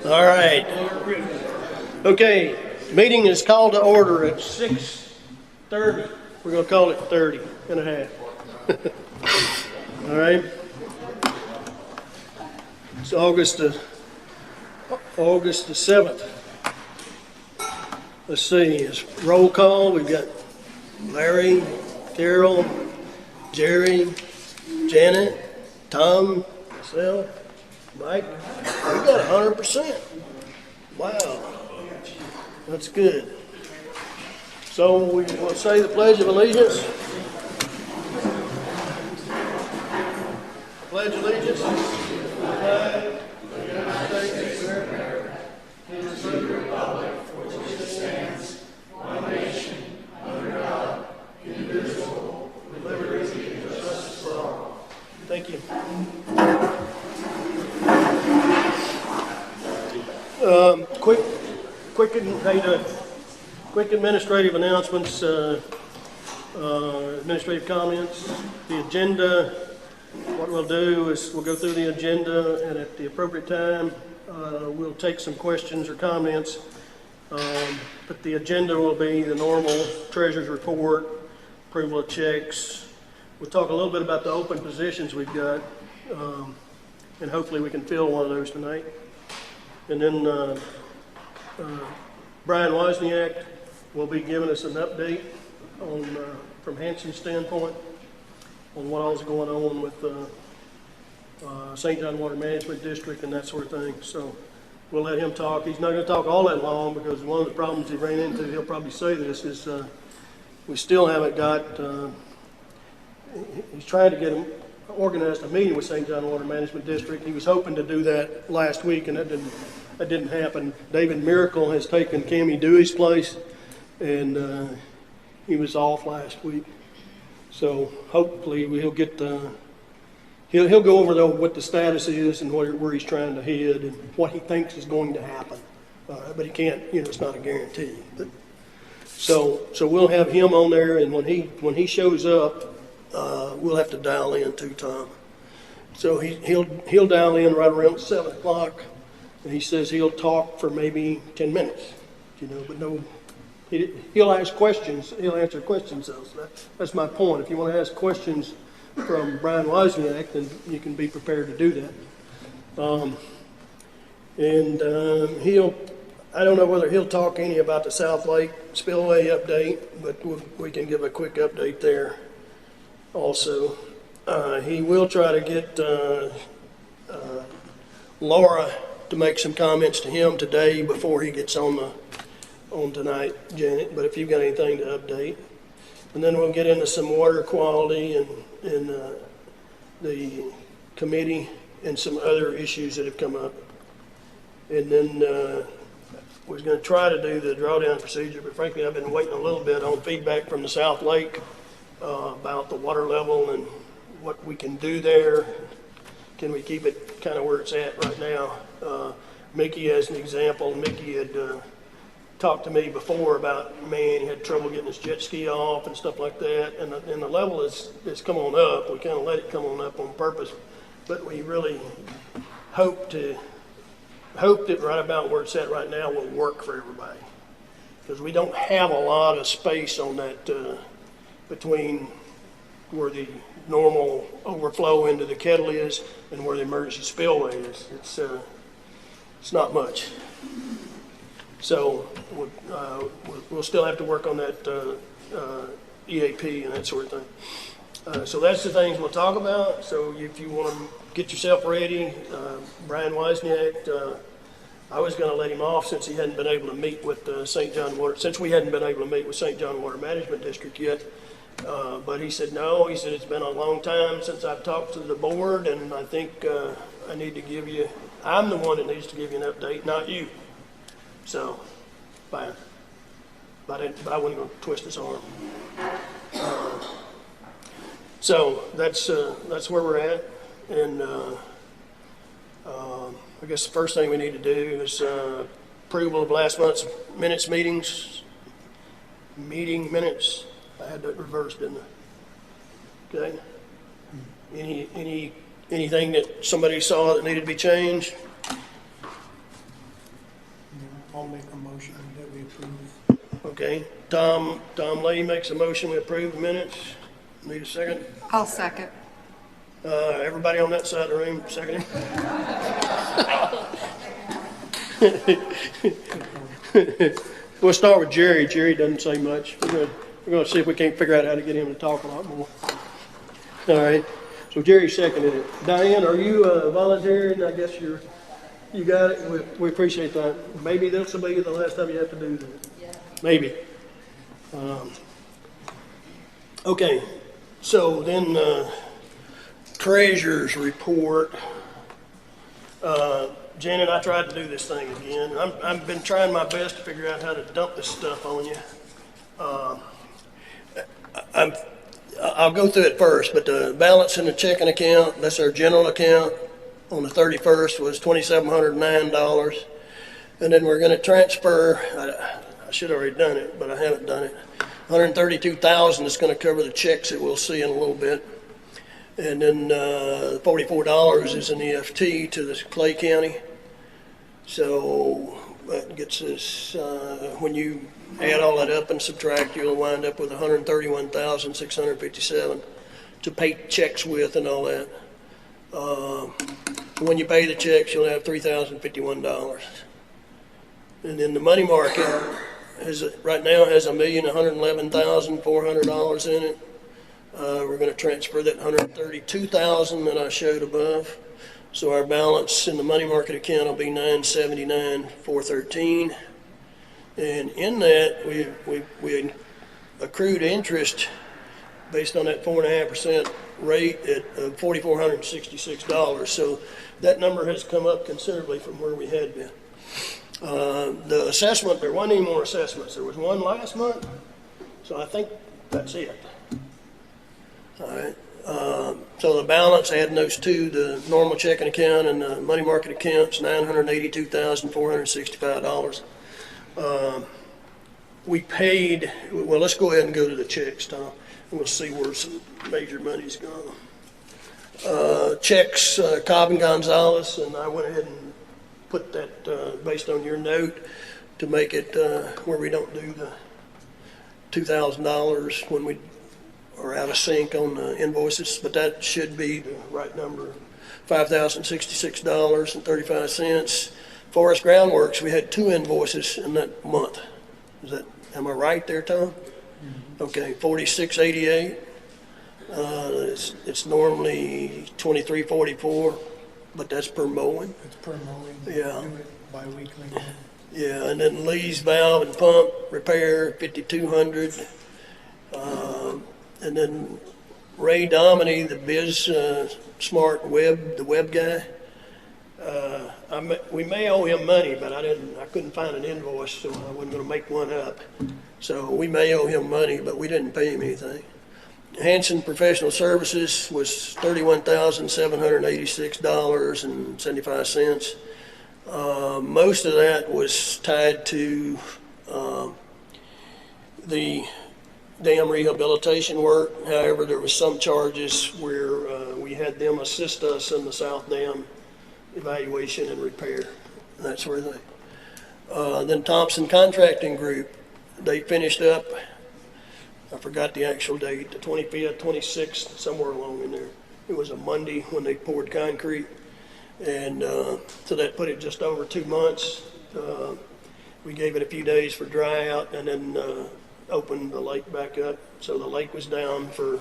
All right. Okay, meeting is called to order at 6:30. We're going to call it 30 and a half. All right. It's August the 7th. Let's see, it's roll call. We've got Larry, Carol, Jerry, Janet, Tom, myself, Mike. We got 100%. Wow, that's good. So we will say the Pledge of Allegiance. Pledge allegiance to the flag of the United States of America, and to the republic for which it stands, one nation, under God, indivisible, with liberty and justice for all. Thank you. Quick administrative announcements, administrative comments. The agenda, what we'll do is we'll go through the agenda, and at the appropriate time, we'll take some questions or comments. But the agenda will be the normal treasurer's report, approval of checks. We'll talk a little bit about the open positions we've got, and hopefully we can fill one of those tonight. And then Brian Wozniak will be giving us an update on, from Hanson's standpoint, on what all's going on with St. John Water Management District and that sort of thing. So we'll let him talk. He's not going to talk all that long because one of the problems he ran into, he'll probably say this, is we still haven't got, he's trying to get him organized a meeting with St. John Water Management District. He was hoping to do that last week, and that didn't happen. David Miracle has taken Cammie Dewey's place, and he was off last week. So hopefully he'll get he'll go over what the status is and where he's trying to head and what he thinks is going to happen. But he can't, it's not a guarantee. But so we'll have him on there, and when he shows up, we'll have to dial in too, Tom. So he'll dial in right around 7 o'clock, and he says he'll talk for maybe 10 minutes, but no. He'll ask questions. He'll answer questions, though. So that's my point. If you want to ask questions from Brian Wozniak, then you can be prepared to do that. I don't know whether he'll talk any about the South Lake Spillway update, but we can give a quick update there also. He will try to get Laura to make some comments to him today before he gets on tonight, Janet, but if you've got anything to update. And then we'll get into some water quality and the committee and some other issues that have come up. And then we're going to try to do the drawdown procedure, but frankly I've been waiting a little bit on feedback from the South Lake about the water level and what we can do there. Can we keep it kind of where it's at right now? Mickey, as an example, Mickey had talked to me before about, he had trouble getting his jet ski off and stuff like that, and the level is come on up. We kind of let it come on up on purpose, but we really hope that right about where it's at right now will work for everybody, because we don't have a lot of space on that between where the normal overflow into the kettle is and where the emergency spillway is. It's not much. So we'll still have to work on that EAP and that sort of thing. So that's the things we'll talk about. So if you want to get yourself ready, Brian Wozniak, I was going to let him off since he hadn't been able to meet with St. John Water, since we hadn't been able to meet with St. John Water Management District yet. But he said no. He said it's been a long time since I've talked to the board, and I think I need to give you. I'm the one that needs to give you an update, not you. So, fine. But I wasn't going to twist his arm. So that's where we're at, and I guess the first thing we need to do is approval of last month's meeting minutes. I had that reversed, didn't I? Okay. Anything that somebody saw that needed to be changed? make a motion that we approve. Okay, Tom Lay makes a motion, we approve the minutes. Need a second? I'll second. Everybody on that side of the room, second? We'll start with Jerry. Jerry doesn't say much. We're gonna see if we can't figure out how to get him to talk a lot more. All right, so Jerry seconded it. Diane, are you volunteering? I guess you got it. We appreciate that. Maybe this will be the last time you have to do that. Maybe. Okay, so then treasurer's report. Janet, I tried to do this thing again. I've been trying my best to figure out how to dump this stuff on you. I'll go through it first, but the balance in the checking account, that's our general account, on the 31st was $2,709. And then we're going to transfer, I should have already done it, but I haven't done it, $132,000 is going to cover the checks that we'll see in a little bit. And then $44 is an EFT to the Clay County. So that gets us, when you add all that up and subtract, you'll wind up with $131,657 to pay checks with and all that. When you pay the checks, you'll have $3,051. And then the money market right now has $1,111,400 in it. We're going to transfer that $132,000 that I showed above. So our balance in the money market account will be $979,413. And in that, we accrued interest based on that 4.5% rate at $4,466. So that number has come up considerably from where we had been. The assessment, there wasn't any more assessments. There was one last month, so I think that's it. All right. So the balance, adding those two, the normal checking account and the money market accounts, $982,465. We paid, well, let's go ahead and go to the checks, Tom. We'll see where some major money's gone. Checks, Cobb and Gonzalez, and I went ahead and put that based on your note to make it where we don't do the $2,000 when we are out of sync on the invoices, but that should be the right number, $5,066.35. Forest Groundworks, we had two invoices in that month. Am I right there, Tom? Mm-hmm. Okay, $46.88. It's normally $23.44, but that's per mowing. It's per mowing. Yeah. Do it bi-weekly. Yeah, and then Lee's valve and pump repair, $5,200. And then Ray Dominy, the Biz Smart Web, the web guy. We may owe him money, but I couldn't find an invoice, so I wasn't going to make one up. So we may owe him money, but we didn't pay him anything. Hanson Professional Services was $31,786.75. Most of that was tied to the dam rehabilitation work. However, there was some charges where we had them assist us in the South Dam evaluation and repair, and that sort of thing. Then Thompson Contracting Group, they finished up, I forgot the actual date, the 25th, 26th, somewhere along in there. It was a Monday when they poured concrete, and so that put it just over 2 months. We gave it a few days for dry out, and then opened the lake back up. So the lake was down for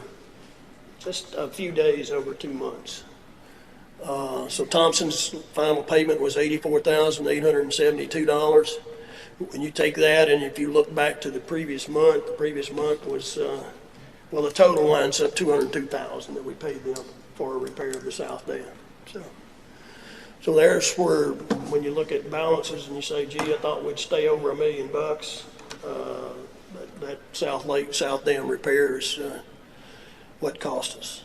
just a few days over 2 months. So Thompson's final payment was $84,872. When you take that, and if you look back to the previous month was, well, the total lines up $202,000 that we paid them for a repair of the South Dam. So there's where, when you look at balances and you say, gee, I thought we'd stay over $1 million, that South Dam repair is what cost us.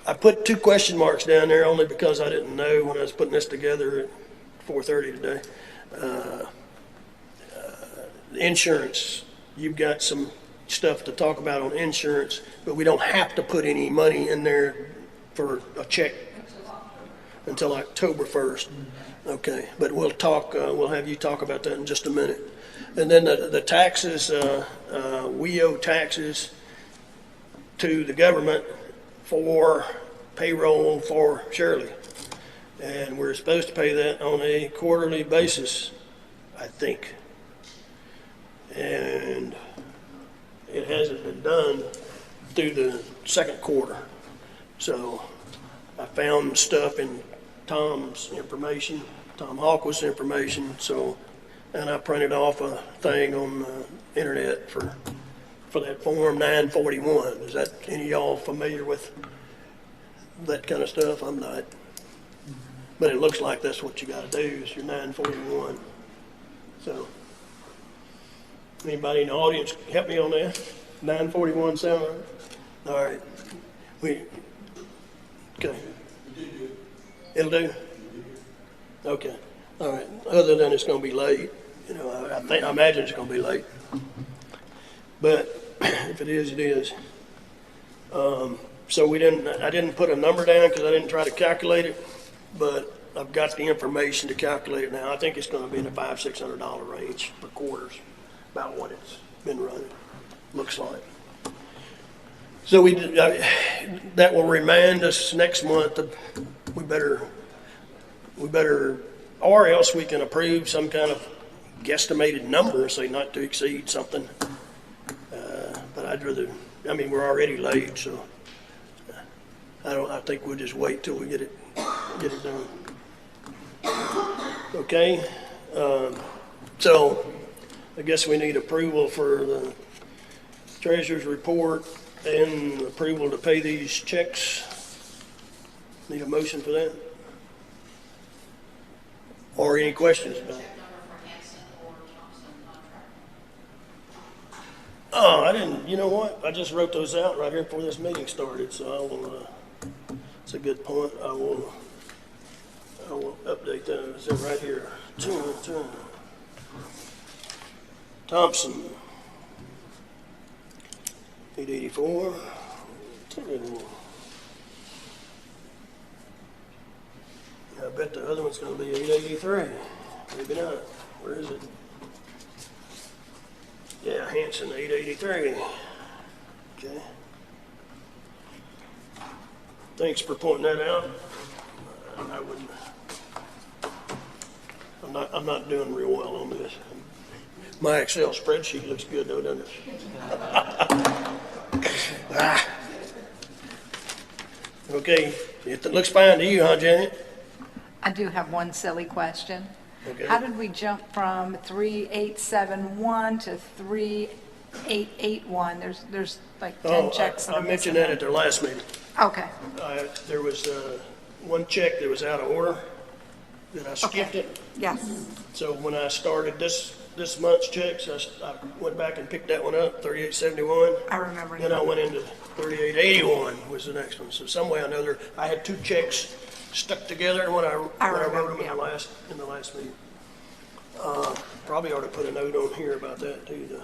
I put 2 question marks down there only because I didn't know when I was putting this together at 4:30 today. Insurance, you've got some stuff to talk about on insurance, but we don't have to put any money in there for a check until October 1st. Okay, but we'll talk, we'll have you talk about that in just a minute. And then the taxes, we owe taxes to the government for payroll for Shirley. And we're supposed to pay that on a quarterly basis, I think. And it hasn't been done through the second quarter. So I found stuff in Tom's information, Tom Hawkwood's information, so, and I printed off a thing on the internet for that Form 941. Is that, any of y'all familiar with that kind of stuff? I'm not. But it looks like that's what you gotta do, is your 941. So, anybody in the audience help me on that? 941 sound right? All right. Okay. It'll do? Okay. All right. Other than it's gonna be late, you know, I imagine it's gonna be late. But if it is, it is. So I didn't put a number down because I didn't try to calculate it, but I've got the information to calculate it now. I think it's gonna be in the $500-600 range for quarters, about what it's been running, looks like. So that will remind us next month that we better, or else we can approve some kind of guesstimated number, say not to exceed something. But I'd rather, I mean, we're already late, so I think we'll just wait till we get it done. Okay, so I guess we need approval for the treasurer's report and approval to pay these checks. Need a motion for that? Or any questions about it? Oh, I didn't, you know what? I just wrote those out right here before this meeting started, so I will, it's a good point. I will update those. They're right here. Thompson, 884. I bet the other one's going to be 883. Maybe not. Where is it? Yeah, Hanson, 883. Okay. Thanks for pointing that out. I wouldn't. I'm not doing real well on this. My Excel spreadsheet looks good though, doesn't it? Okay, it looks fine to you, huh, Janet? I do have one silly question. Okay. How did we jump from 3871 to 3881? There's like 10 checks that I are mentioned missing. that at their last meeting. Okay, There was one check that was out of order, that I skipped Okay. it. yes. So when I started this month's checks, I went back and picked that one up, 3871. I remember Then I now. went into 3881 was the next one. So some way or another, I had two checks stuck together when I wrote remember, them yeah. in the last meeting. Probably ought to put a note on here about that too, though.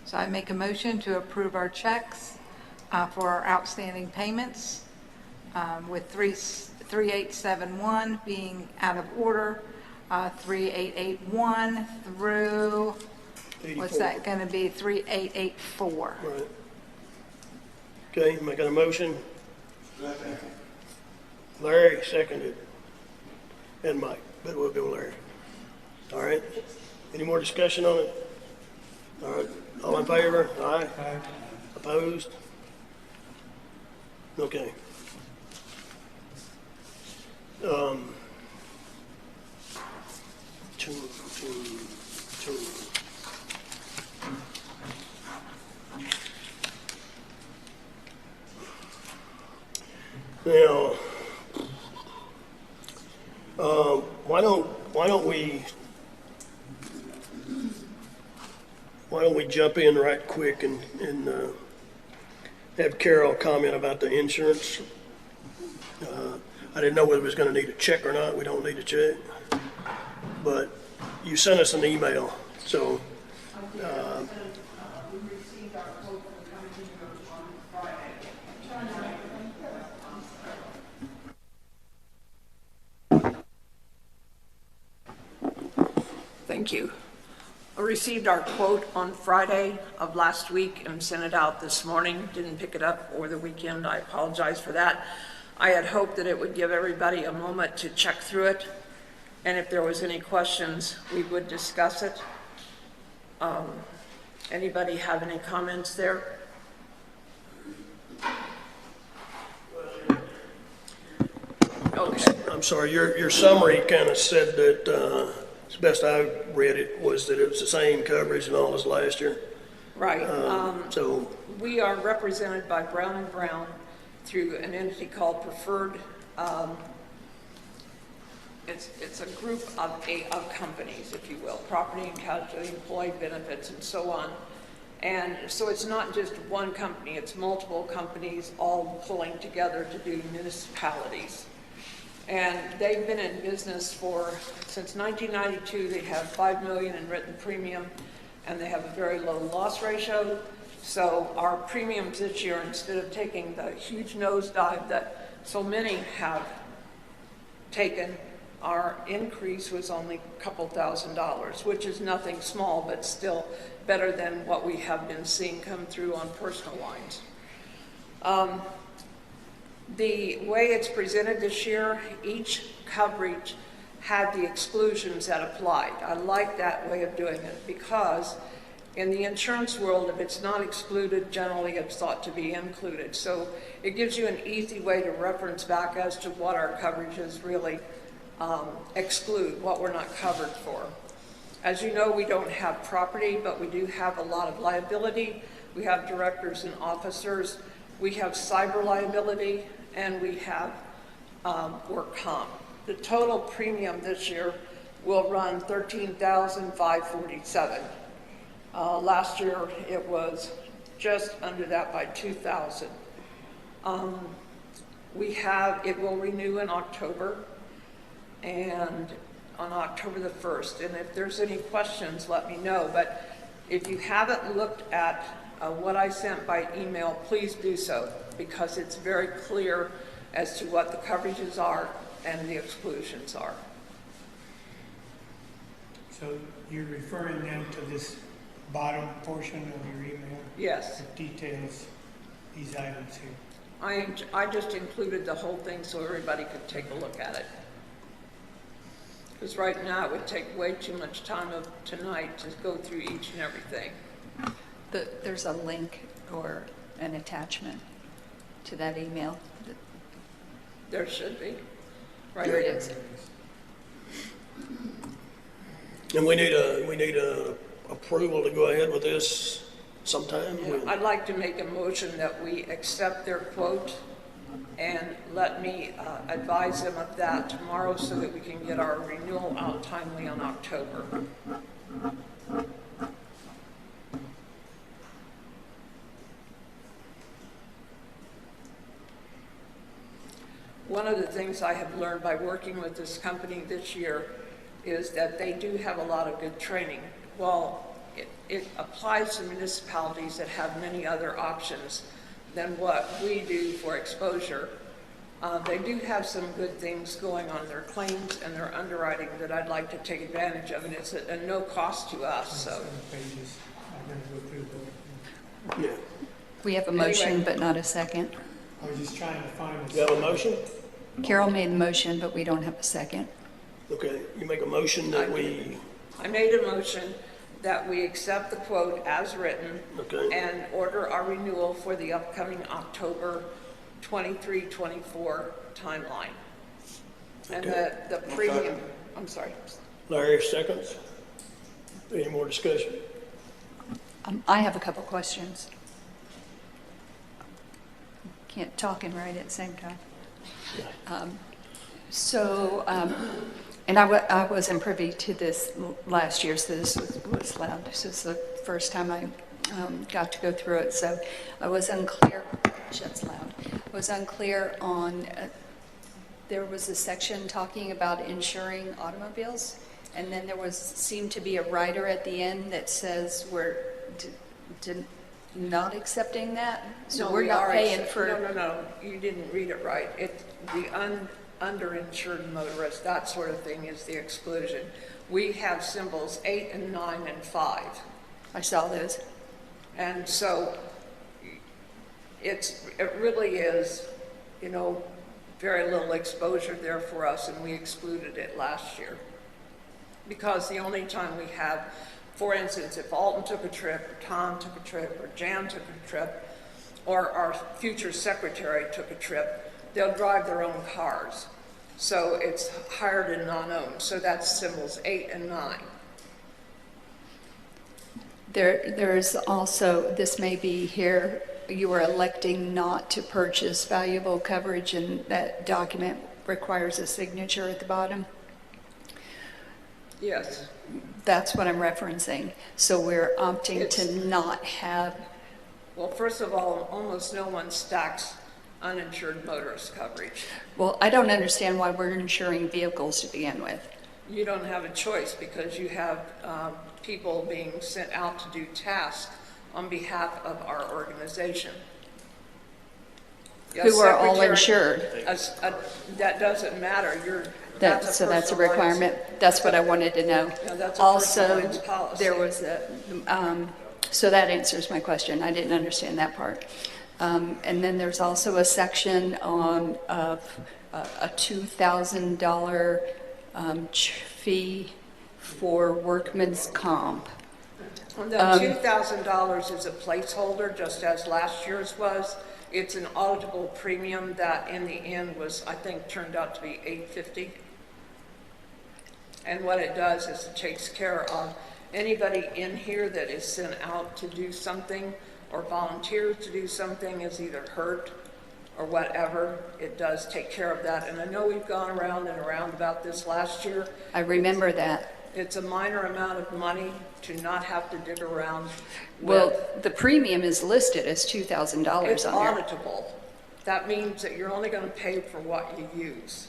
So I make a motion to approve our checks for our outstanding payments with 3871 being out of order, 3881 through, what's 84. that going to be, 3884. Right. Okay, making a motion. Larry seconded. And Mike, but we'll go Larry. All right. Any more discussion on it? All right. All in favor? Aye. Aye. Opposed? Okay. Two. Now, why don't we jump in right quick and have Carol comment about the insurance? I didn't know whether it was going to need a check or not. We don't need a check, but you sent us an email, so. Thank you. I received our quote on Friday of last week and sent it out this morning. Didn't pick it up over the weekend. I apologize for that. I had hoped that it would give everybody a moment to check through it, and if there was any questions, we would discuss it. Anybody have any comments there? Okay. I'm sorry, your summary kind of said that, as best I read it, was that it was the same coverage and all as last year. Right. So, We are represented by Brown & Brown through an entity called Preferred. It's a group of companies, if you will, property and casualty, employee benefits, and so on. And so it's not just one company, it's multiple companies all pulling together to do municipalities. And they've been in business since 1992. They have $5 million in written premium, and they have a very low loss ratio. So our premiums this year, instead of taking the huge nosedive that so many have taken, our increase was only a couple $1,000s, which is nothing small, but still better than what we have been seeing come through on personal lines. The way it's presented this year, each coverage had the exclusions that applied. I like that way of doing it because in the insurance world, if it's not excluded, generally it's thought to be included. So it gives you an easy way to reference back as to what our coverages really exclude, what we're not covered for. As you know, we don't have property, but we do have a lot of liability. We have directors and officers. We have cyber liability, and we have work comp. The total premium this year will run $13,547. Last year it was just under that by $2,000. It will renew in October, and on October the 1st. And if there's any questions, let me know. But if you haven't looked at what I sent by email, please do so, because it's very clear as to what the coverages are and the exclusions are. So you're referring then to this bottom portion of your email? Yes. That details these items here. I just included the whole thing so everybody could take a look at it. Because right now it would take way too much time of tonight to go through each and everything. There's a link or an attachment to that email. There should be. Right Here it is. and we need a approval to go ahead with this sometime. I'd like to make a motion that we accept their quote and let me advise them of that tomorrow so that we can get our renewal out timely on October. One of the things I have learned by working with this company this year is that they do have a lot of good training. Well, it applies to municipalities that have many other options than what we do for exposure. They do have some good things going on their claims and their underwriting that I'd like to take advantage of, and it's at no cost to us. So 7 pages. I'm going to go through those. Yeah. We have a motion, Anyway. but not a second. I was just trying to find You have a motion? Carol made the motion, but we don't have a second. Okay, you make a motion that we, I made a motion that we accept the quote as written okay, and order our renewal for the upcoming October 23-24 timeline. And Okay. the premium, I'm sorry. Larry, seconds. Any more discussion? I have a couple questions. Can't talk and write at the same time. And I wasn't privy to this last year, so this was loud. This is the first time I got to go through it, so I was unclear. Shit's loud. I was unclear on, there was a section talking about insuring automobiles, and then there seemed to be a rider at the end that says we're not accepting that, so No, we're we not are paying accept- for. No, you didn't read it right. It's the underinsured motorist, that sort of thing is the exclusion. we have symbols 8 and 9 and 5. I saw those. And so it really is, you know, very little exposure there for us, and we excluded it last year. Because the only time we have, for instance, if Alton took a trip, or Tom took a trip, or Jan took a trip, or our future secretary took a trip, they'll drive their own cars. So it's hired and non-owned. So that's symbols 8 and 9. There's also, this may be here, you are electing not to purchase valuable coverage, and that document requires a signature at the bottom. Yes. That's what I'm referencing. So we're opting to not have, Well, first of all, almost no one stacks uninsured motorist coverage. well, I don't understand why we're insuring vehicles to begin with. You don't have a choice because you have people being sent out to do tasks on behalf of our organization. A Who are all secretary- insured. That doesn't matter. So that's a personal requirement. That's what I wanted to know. Yeah, that's a Also, personal lines policy. there was so that answers my question. I didn't understand that part. And then there's also a section on a $2,000 fee for workman's comp. And the $2,000 is a placeholder, just as last year's was. It's an auditable premium that in the end was, I think, turned out to be $850. And what it does is it takes care of anybody in here that is sent out to do something or volunteers to do something is either hurt or whatever. It does take care of that. And I know we've gone around and around about this last year. I remember that. It's a minor amount of money to not have to dig around Well, with. the premium is listed as $2,000 It's on here. auditable. That means that you're only going to pay for what you use.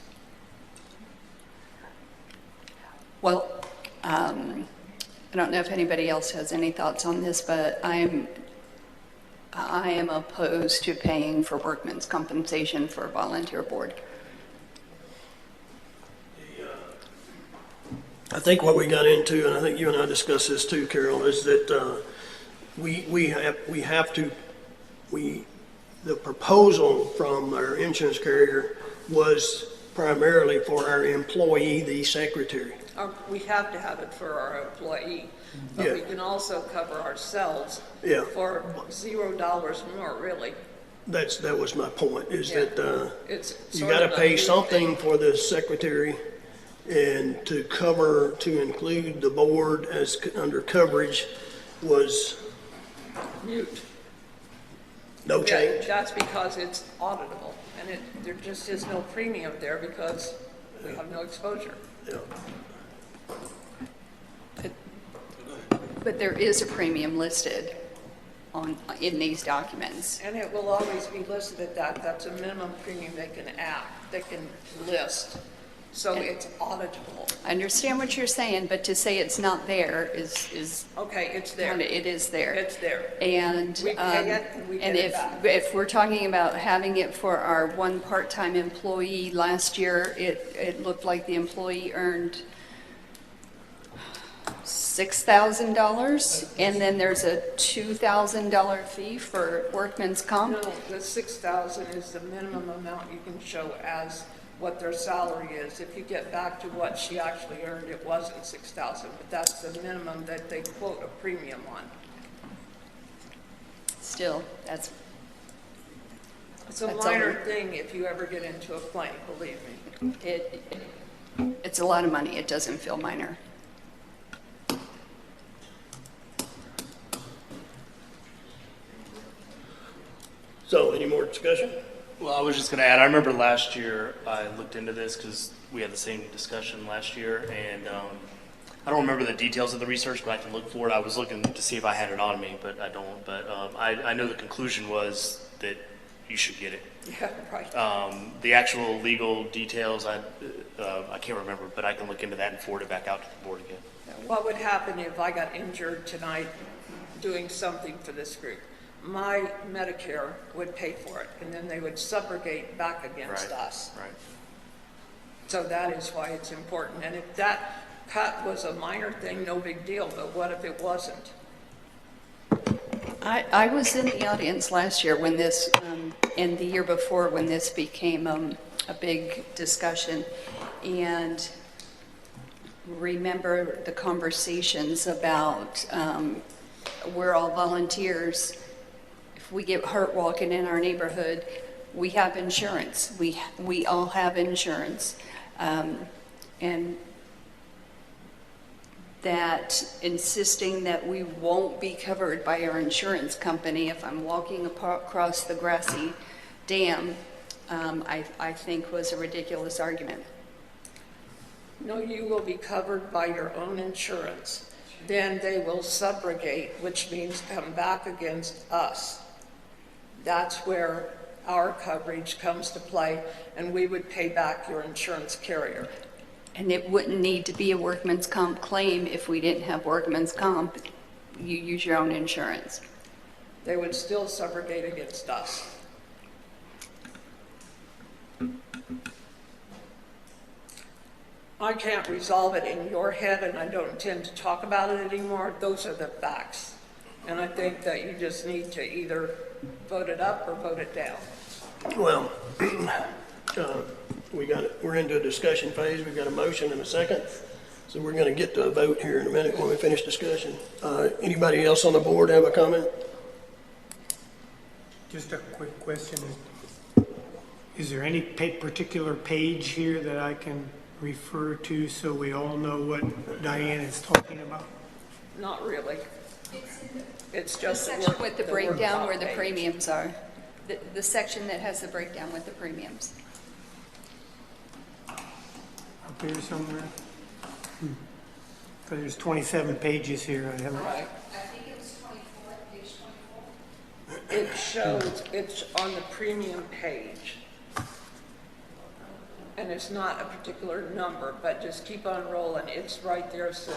Well, I don't know if anybody else has any thoughts on this, but I am opposed to paying for workman's compensation for a volunteer board. I think what we got into, and I think you and I discussed this too, Carol, is that the proposal from our insurance carrier was primarily for our employee, the secretary. We have to have it for our employee, but Yeah. we can also cover ourselves Yeah. for $0 more, really. That was my point, is Yeah. that It's you sort got of to a pay new something thing. for the secretary, and to include the board as under coverage was Mute. no Yeah, change. that's because it's auditable, and there just is no premium there because we have no exposure. Yeah. But there is a premium listed in these documents. And it will always be listed at that. That's a minimum premium they can add, they can list. So it's auditable. I understand what you're saying, but to say it's not there is Okay, it's there. kind of, it is there. It's there. And, We pay it and we get it back. if we're talking about having it for our one part-time employee, last year, it looked like the employee earned $6,000, and then there's a $2,000 fee for workman's comp. No, the 6,000 is the minimum amount you can show as what their salary is. If you get back to what she actually earned, it wasn't 6,000, but that's the minimum that they quote a premium on. Still, It's a That's all minor right. thing if you ever get into a claim, believe me. it's a lot of money. It doesn't feel minor. So, any more discussion? Well, I was just going to add, I remember last year I looked into this because we had the same discussion last year, and I don't remember the details of the research, but I can look for it. I was looking to see if I had it on me, but I don't. But I know the conclusion was that you should get it. Yeah, right. The actual legal details, I can't remember, but I can look into that and forward it back out to the board again. What would happen if I got injured tonight doing something for this group? My Medicare would pay for it, and then they would subrogate back against Right. us. Right. So that is why it's important. And if that cut was a minor thing, no big deal, but what if it wasn't? I was in the audience last year when this, and the year before when this became a big discussion, and remember the conversations about we're all volunteers. If we get hurt walking in our neighborhood, we have insurance. We all have insurance. And that insisting that we won't be covered by our insurance company if I'm walking across the grassy dam, I think was a ridiculous argument. No, you will be covered by your own insurance. Then they will subrogate, which means come back against us. That's where our coverage comes to play, and we would pay back your insurance carrier. And it wouldn't need to be a workman's comp claim if we didn't have workman's comp. You use your own insurance. They would still subrogate against us. I can't resolve it in your head, and I don't intend to talk about it anymore. Those are the facts. And I think that you just need to either vote it up or vote it down. Well, we're into a discussion phase. We've got a motion and a second. So we're going to get to a vote here in a minute when we finish discussion. Anybody else on the board have a comment? Just a quick question. Is there any particular page here that I can refer to so we all know what Diane is talking about? Not really. It's The just section work- with the work breakdown comp where the page. premiums are. The section that has the breakdown with the premiums. Up here somewhere? Because there's 27 pages here. I haven't. Right. I think it's 24, page 24. It shows, it's on the premium page. And it's not a particular number, but just keep on rolling. It's right there soon.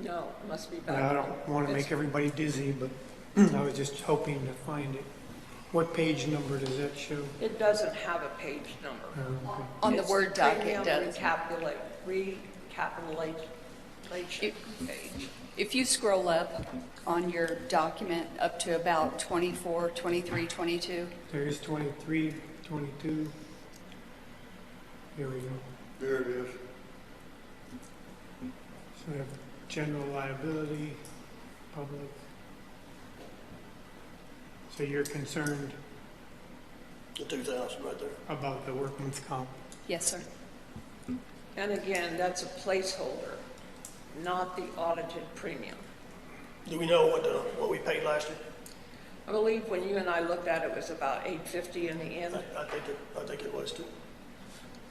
No, it must be back. I don't want to It's- make everybody dizzy, but I was just hoping to find it. What page number does that show? It doesn't have a page number. Okay. On the It's Word doc, it premium does. recapitulation page. If you scroll up on your document up to about 24, 23, 22, There's 23, 22. Here we go. There it is. So we have general liability, public. So you're concerned The 2,000 right there. about the workman's comp? yes, sir. And again, that's a placeholder, not the audited premium. Do we know what we paid last year? I believe when you and I looked at it, it was about $850 in the end. I think it was too.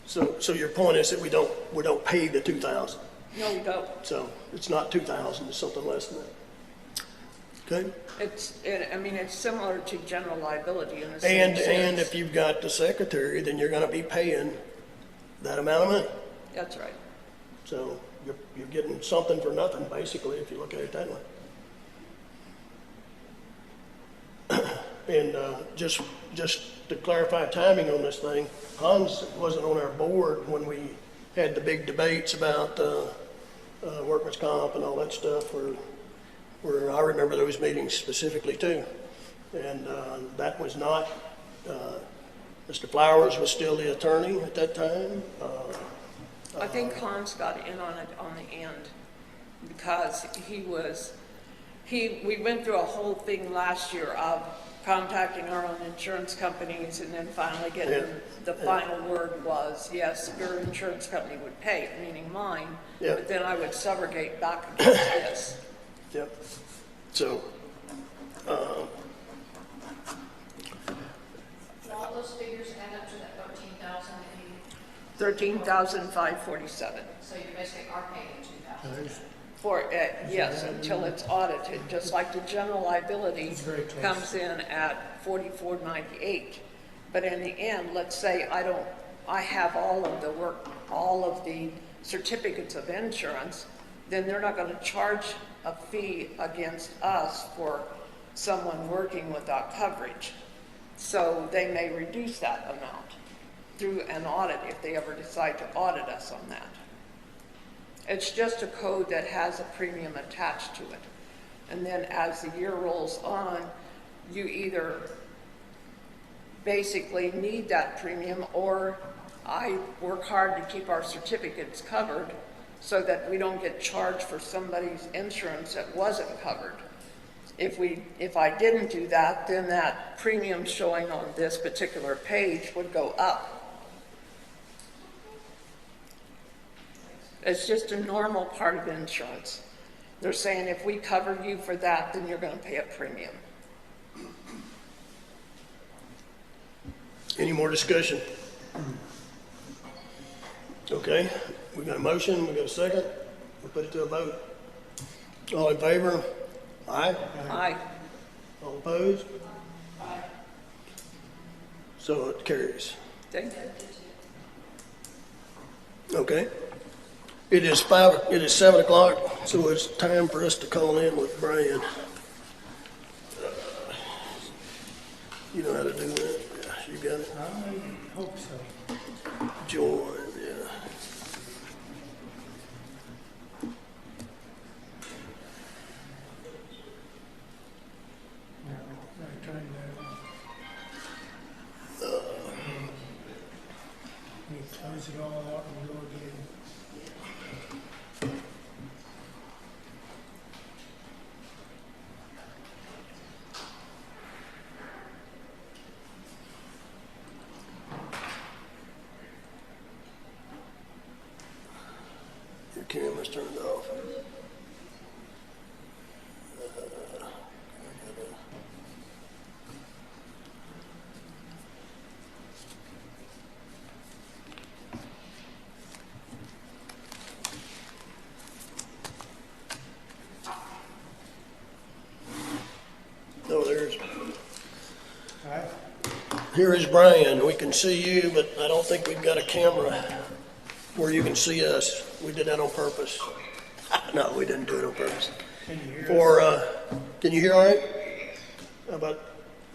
So your point is that we don't pay the 2,000. No, we don't. So it's not 2,000, it's something less than that. Okay? It's similar to general liability in the same And sense. if you've got the secretary, then you're going to be paying that amount of money. That's right. So you're getting something for nothing, basically, if you look at it that way. And just to clarify timing on this thing, Hans wasn't on our board when we had the big debates about workman's comp and all that stuff, where I remember those meetings specifically too. And that was not, Mr. Flowers was still the attorney at that time. I think Hans got in on it on the end because we went through a whole thing last year of contacting our own insurance companies and then finally getting the final word was, yes, your insurance company would pay, meaning mine, Yeah. but then I would subrogate back against this. Yep. So, All those figures add up to that 13,080, 13,547 so you basically are paying 2,000. for it, yes, until it's audited, just like the general liability It's very close. comes in at 4498. But in the end, let's say I have all of the certificates of insurance, then they're not going to charge a fee against us for someone working without coverage. So they may reduce that amount. through an audit if they ever decide to audit us on that. It's just a code that has a premium attached to it. And then as the year rolls on, you either basically need that premium, or I work hard to keep our certificates covered so that we don't get charged for somebody's insurance that wasn't covered. If I didn't do that, then that premium showing on this particular page would go up. It's just a normal part of insurance. They're saying if we cover you for that, then you're going to pay a premium. Any more discussion? Okay, we got a motion, we got a second. We'll put it to a vote. All in favor? Aye. Aye. All opposed? Aye. So it carries. Thank you. Okay. It is 7 o'clock, so it's time for us to call in with Brian. You know how to do that? Yeah, you got it? I hope so. Join, yeah. I'm trying to, we close it all out and go again. Your camera's turned off. No, there's. All right? Here is Brian. We can see you, but I don't think we've got a camera where you can see us. We did that on purpose. No, we didn't do it on purpose. Can you hear us? For, can you hear all right? How about,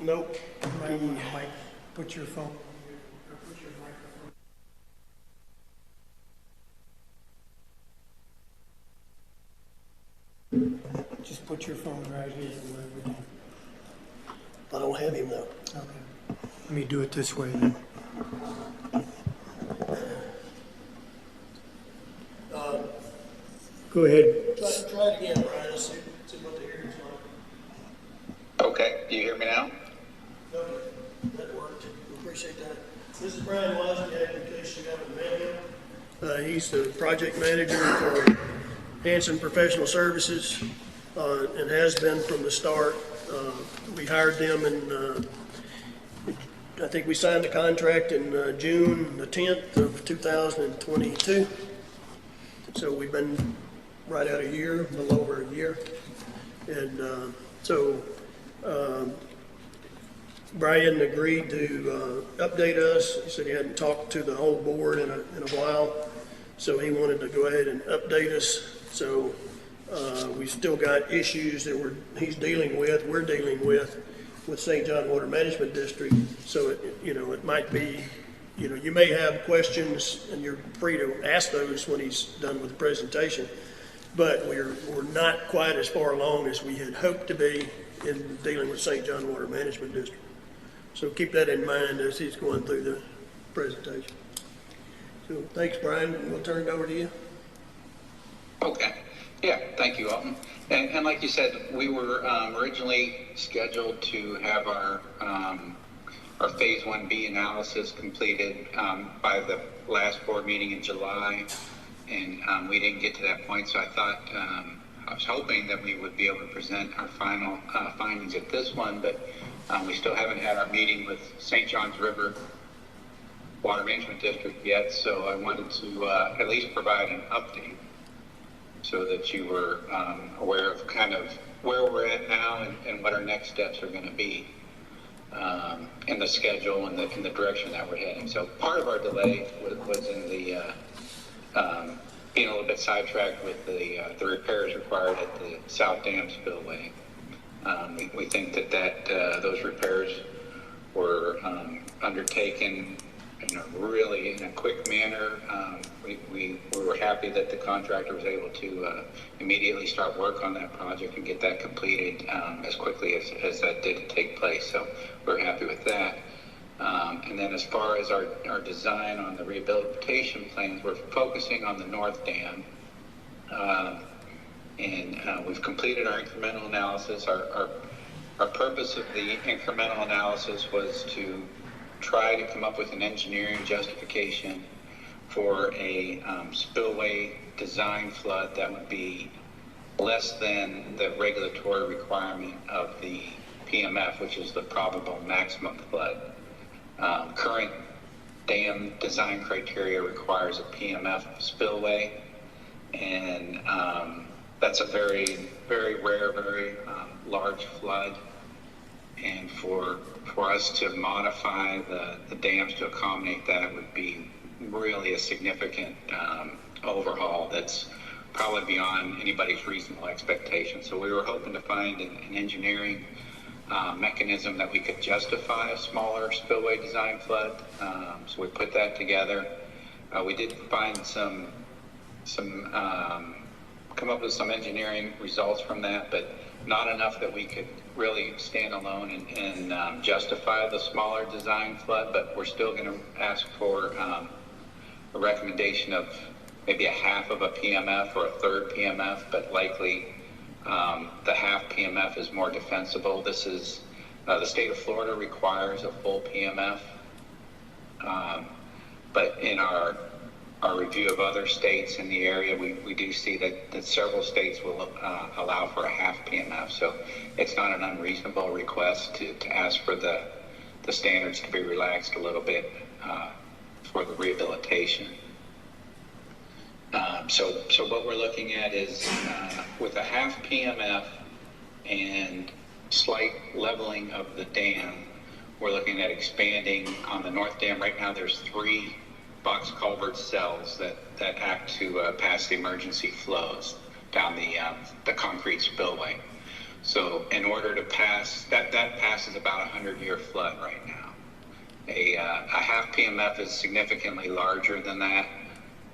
nope. Might put your phone, or put your microphone. Just put your phone right here. Wherever. I don't have him though. Okay. Let me do it this way then. Go ahead. Try it again, Brian. See what the hearing's like. Okay, do you hear me now? Okay, that worked. We appreciate that. This is Brian Wozniak, in case you haven't met him. He's the project manager for Hanson Professional Services, and has been from the start. We hired them in, I think we signed the contract in June the 10th of 2022. So we've been right at a year, a little over a year. And Brian agreed to update us. He said he hadn't talked to the whole board in a while, so he wanted to go ahead and update us. So we still got issues that he's dealing with, we're dealing with St. John Water Management District. So it might be, you may have questions, and you're free to ask those when he's done with the presentation. But we're not quite as far along as we had hoped to be in dealing with St. John Water Management District. So keep that in mind as he's going through the presentation. So thanks, Brian. We'll turn it over to you. Okay. Yeah, thank you, Alton. And like you said, we were originally scheduled to have our Phase 1B analysis completed by the last board meeting in July, and we didn't get to that point, so I was hoping that we would be able to present our final findings at this one, but we still haven't had our meeting with St. Johns River Water Management District yet, so I wanted to at least provide an update so that you were aware of kind of where we're at now and what our next steps are going to be in the schedule and in the direction that we're heading. So part of our delay was in the being a little bit sidetracked with the repairs required at the South Dam spillway. We think that those repairs were undertaken really in a quick manner. We were happy that the contractor was able to immediately start work on that project and get that completed as quickly as that did take place. So we're happy with that. And then as far as our design on the rehabilitation plans, we're focusing on the North Dam. And we've completed our incremental analysis. Our purpose of the incremental analysis was to try to come up with an engineering justification for a spillway design flood that would be less than the regulatory requirement of the PMF, which is the probable maximum flood. Current dam design criteria requires a PMF spillway, and that's a very, very rare, very large flood. And for us to modify the dams to accommodate that would be really a significant overhaul that's probably beyond anybody's reasonable expectation. So we were hoping to find an engineering mechanism that we could justify a smaller spillway design flood. So we put that together. We did find come up with some engineering results from that, but not enough that we could really stand alone and justify the smaller design flood. But we're still going to ask for a recommendation of maybe a half of a PMF or a third PMF, but likely the half PMF is more defensible. This is the state of Florida requires a full PMF, but in our review of other states in the area, we do see that several states will allow for a half PMF. So it's not an unreasonable request to ask for the standards to be relaxed a little bit for the rehabilitation. So what we're looking at is with a half PMF and slight leveling of the dam, we're looking at expanding on the North Dam. Right now there's 3 box culvert cells that act to pass the emergency flows down the concrete spillway. So in order to pass, that passes about a 100-year flood right now. A half PMF is significantly larger than that,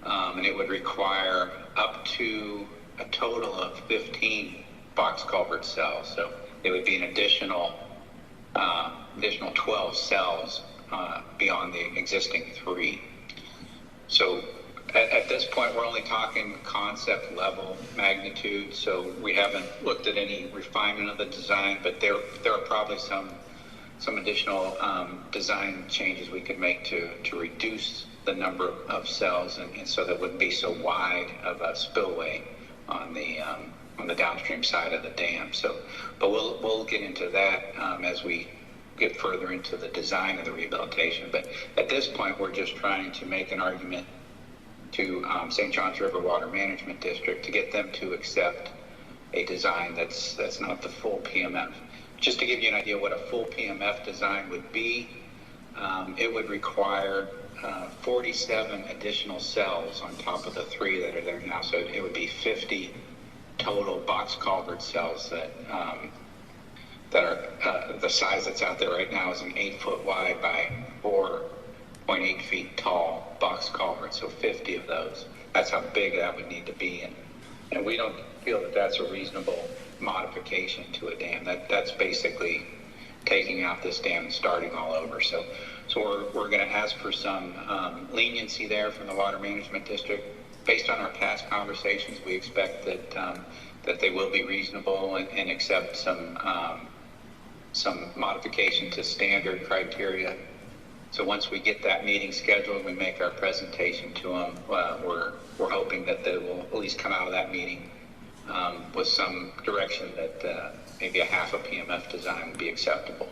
and it would require up to a total of 15 box culvert cells. So it would be an additional 12 cells beyond the existing 3. So at this point, we're only talking concept level magnitude. So we haven't looked at any refinement of the design, but there are probably some additional design changes we could make to reduce the number of cells, and so that it wouldn't be so wide of a spillway on the downstream side of the dam. So, but we'll get into that as we get further into the design of the rehabilitation. But at this point, we're just trying to make an argument to St. Johns River Water Management District to get them to accept a design that's not the full PMF. Just to give you an idea what a full PMF design would be, it would require 47 additional cells on top of the 3 that are there now. So it would be 50 total box culvert cells that are the size that's out there right now is an 8-foot wide by 4.8 feet tall box culvert. So 50 of those. That's how big that would need to be. And we don't feel that that's a reasonable modification to a dam. That's basically taking out this dam and starting all over. So we're going to ask for some leniency there from the Water Management District. Based on our past conversations, we expect that they will be reasonable and accept some modification to standard criteria. So once we get that meeting scheduled, we make our presentation to them. We're hoping that they will at least come out of that meeting with some direction that maybe a half a PMF design would be acceptable.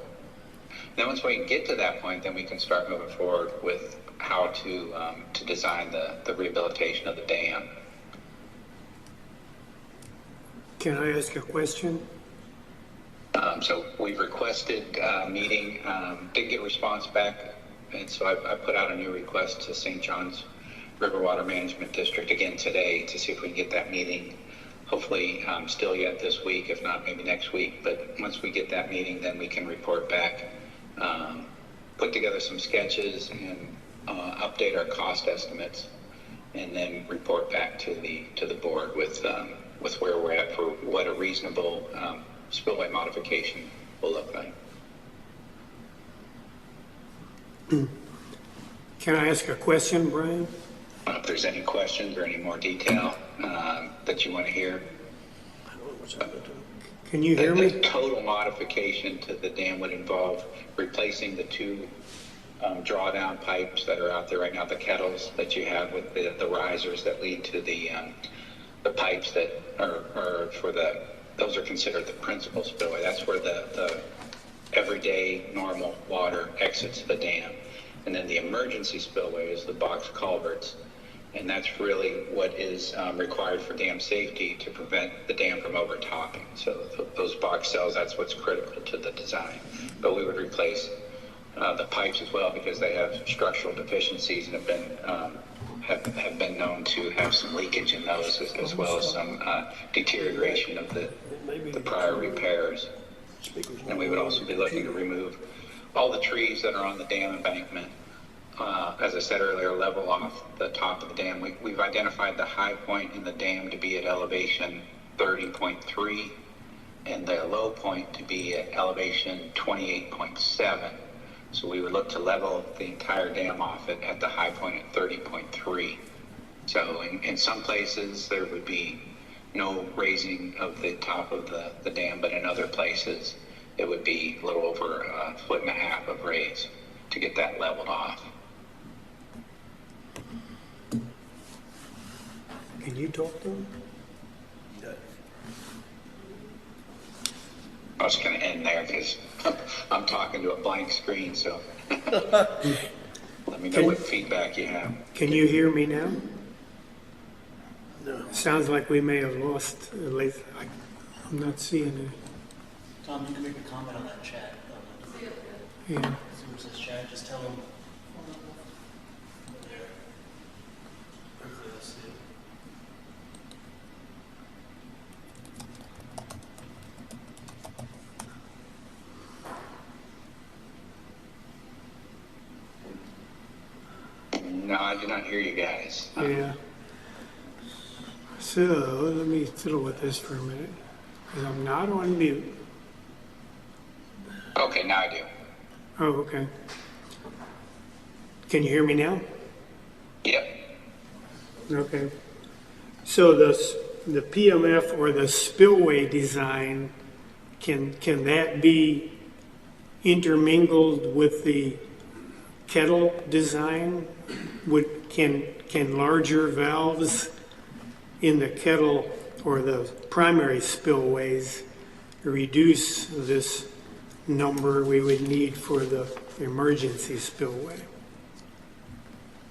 Then once we get to that point, then we can start moving forward with how to design the rehabilitation of the dam. Can I ask a question? So we've requested a meeting, didn't get a response back, and so I put out a new request to St. Johns River Water Management District again today to see if we can get that meeting, hopefully still yet this week, if not maybe next week. But once we get that meeting, then we can report back, put together some sketches update our cost estimates, and then report back to the board with where we're at for what a reasonable spillway modification will look like. Can I ask a question, Brian? If there's any questions or any more detail that you want to hear. Can you hear The me? total modification to the dam would involve replacing the two drawdown pipes that are out there right now, the kettles that you have with the risers that lead to the pipes that are for those are considered the principal spillway. That's where the everyday normal water exits the dam. And then the emergency spillway is the box culverts. And that's really what is required for dam safety to prevent the dam from overtopping. So those box cells, that's what's critical to the design. But we would replace the pipes as well because they have structural deficiencies and have been known to have some leakage in those as well as some deterioration of the prior repairs. And we would also be looking to remove all the trees that are on the dam embankment. As I said earlier, level off the top of the dam. We've identified the high point in the dam to be at elevation 30.3 and the low point to be at elevation 28.7. So we would look to level the entire dam off at the high point at 30.3. So in some places there would be no raising of the top of the dam, but in other places it would be a little over a foot and a half of raise to get that leveled off. Can you talk to him? I was going to end there because I'm talking to a blank screen, so let me know what feedback you have. Can you hear me now? No. Sounds like we may have lost, at least, I'm not seeing it. Tom, you can make a comment on that chat. Yeah. See where it says chat, just tell them. There. Hopefully they'll see it. No, I did not hear you guys. Yeah. So, let me fiddle with this for a minute, because I'm not on mute. Okay, now I do. Oh, okay. Can you hear me now? Yep. Okay. So the PMF or the spillway design, can that be intermingled with the kettle design? Can larger valves in the kettle or the primary spillways reduce this number we would need for the emergency spillway?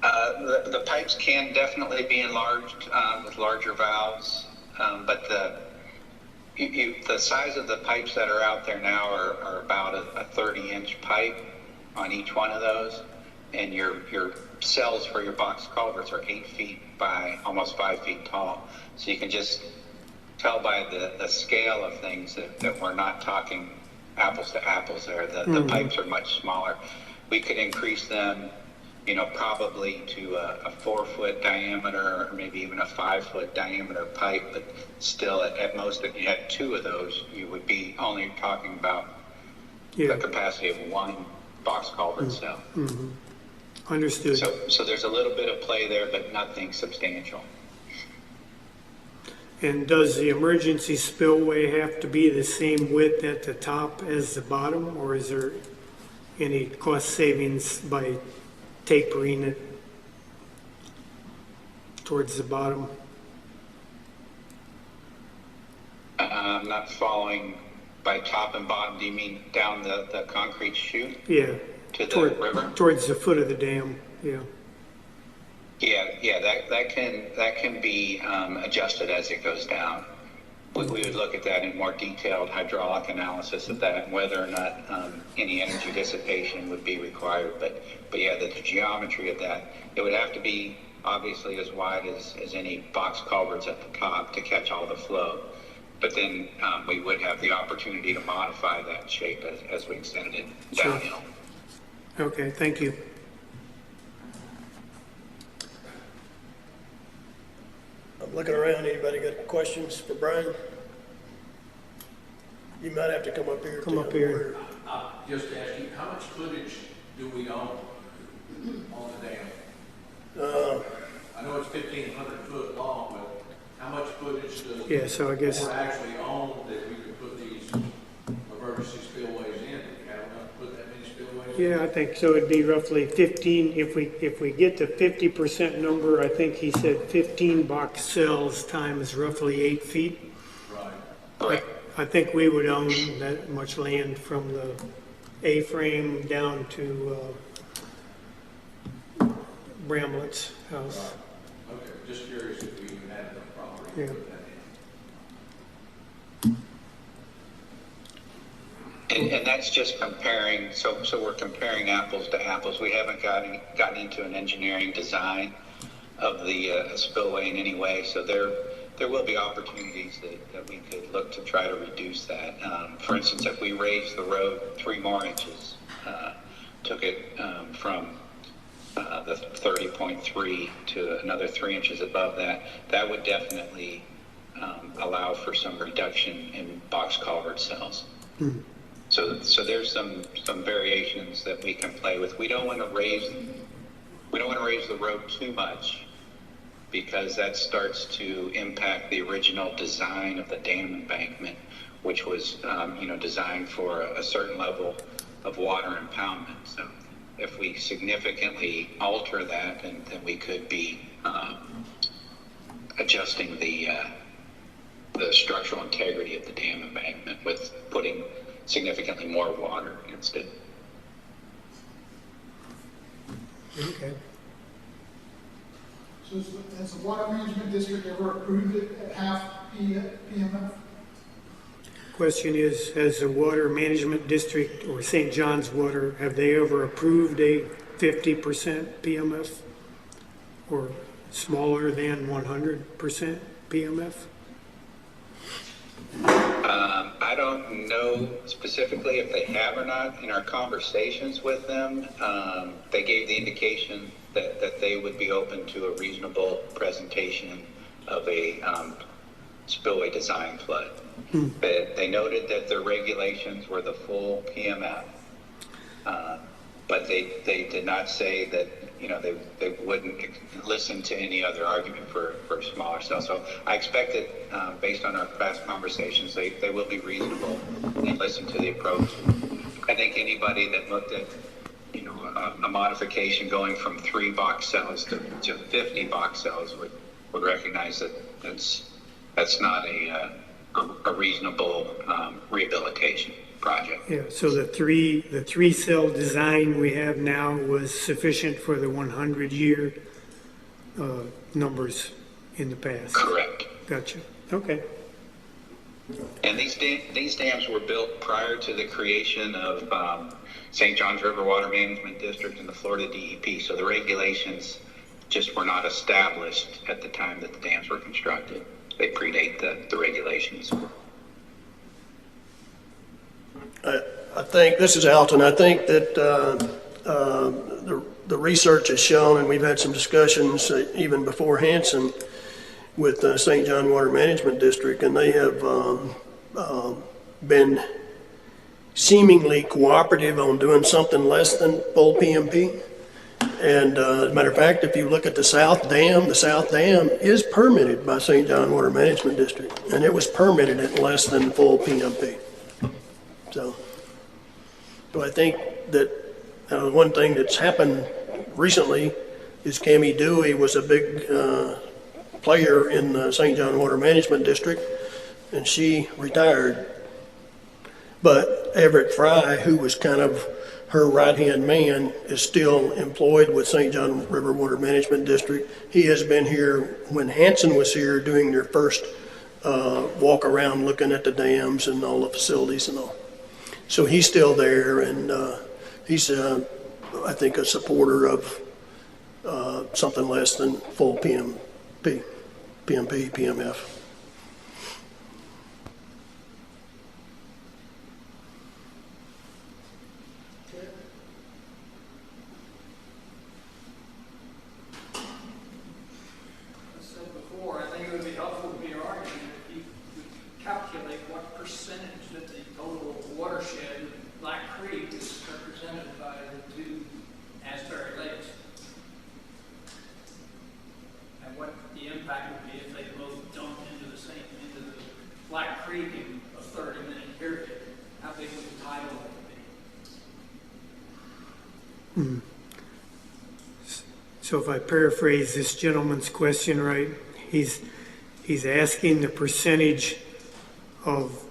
The pipes can definitely be enlarged with larger valves, but the size of the pipes that are out there now are about a 30-inch pipe on each one of those, and your cells for your box culverts are 8 feet by almost 5 feet tall. So you can just tell by the scale of things that we're not talking apples to apples there. The pipes are much smaller. We could increase them, probably to a 4-foot diameter or maybe even a 5-foot diameter pipe, but still at most, if you had 2 of those, you would be only talking about the capacity of 1 box culvert cell. Mm-hmm. Understood. So there's a little bit of play there, but nothing substantial. And does the emergency spillway have to be the same width at the top as the bottom, or is there any cost savings by tapering it towards the bottom? I'm not following by top and bottom. Do you mean down the concrete chute? Yeah. To the river? Towards the foot of the dam, yeah. Yeah, that can be adjusted as it goes down. We would look at that in more detailed hydraulic analysis of that and whether or not any energy dissipation would be required. But yeah, the geometry of that, it would have to be obviously as wide as any box culverts at the top to catch all the flow. But then we would have the opportunity to modify that shape as we extend it downhill. Okay, thank you. I'm looking around, anybody got questions for Brian? You might have to come up here. Come Tim. up here. Just ask you, how much footage do we own on the dam? I know it's 1,500 foot long, but how much footage does Yeah, so I guess, the board actually own that we could put these emergency spillways in? Do we have enough to put that many spillways in? yeah, I think so. It'd be roughly 15, if we get the 50% number, I think he said 15 box cells times roughly 8 feet. Right. Correct. I think we would own that much land from the A-frame down to Bramlett's house. Okay, just curious if we even had enough property Yeah. to put that in. And that's just comparing, so we're comparing apples to apples. We haven't gotten into an engineering design of the spillway in any way, so there will be opportunities that we could look to try to reduce that. For instance, if we raise the road 3 more inches, took it from the 30.3 to another 3 inches above that, that would definitely allow for some reduction in box culvert cells. So there's some variations that we can play with. We don't want to raise the road too much, because that starts to impact the original design of the dam embankment, which was designed for a certain level of water impoundment. So if we significantly alter that, then we could be adjusting the structural integrity of the dam embankment with putting significantly more water against it. Okay. So has the Water Management District ever approved it at half PMF? Question is, has the Water Management District or St. John's Water, have they ever approved a 50% PMF or smaller than 100% PMF? I don't know specifically if they have or not. In our conversations with them, they gave the indication that they would be open to a reasonable presentation of a spillway design flood. They noted that their regulations were the full PMF, but they did not say that they wouldn't listen to any other argument for smaller cells. So I expect that based on our past conversations, they will be reasonable and listen to the approach. I think anybody that looked at a modification going from 3 box cells to 50 box cells would recognize that that's not a reasonable rehabilitation project. Yeah, so the three cell design we have now was sufficient for the 100-year numbers in the past. Correct. Gotcha. Okay. And these dams were built prior to the creation of St. Johns River Water Management District and the Florida DEP. So the regulations just were not established at the time that the dams were constructed. They predate the regulations. I think, this is Alton, I think that the research has shown, and we've had some discussions even before Hanson with St. John Water Management District, and they have been seemingly cooperative on doing something less than full PMP. And as a matter of fact, if you look at the South Dam is permitted by St. John Water Management District, and it was permitted at less than full PMP. So I think that one thing that's happened recently is Cammie Dewey was a big player in the St. John Water Management District, and she retired. But Everett Fry, who was kind of her right-hand man, is still employed with St. John River Water Management District. He has been here when Hanson was here doing their first walk around looking at the dams and all the facilities and all. So he's still there, and he's, I think, a supporter of something less than full PMP, PMF. I said before, I think it would Creek in a 30-minute period, how big would the tidal wave be? So if I paraphrase this gentleman's question right, he's asking the percentage of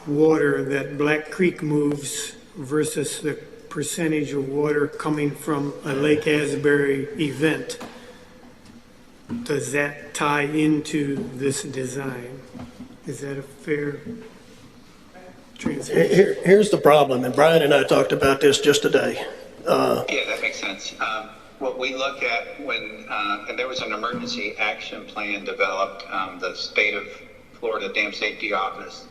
water that Black Creek moves versus the percentage of water coming from a Lake Asbury event. Does that tie into this design? Is that a fair translation? Here's the problem, and Brian and I talked about this just today. Yeah, that makes sense. What we look at when, and there was an emergency action plan developed, the state of Florida Dam Safety Office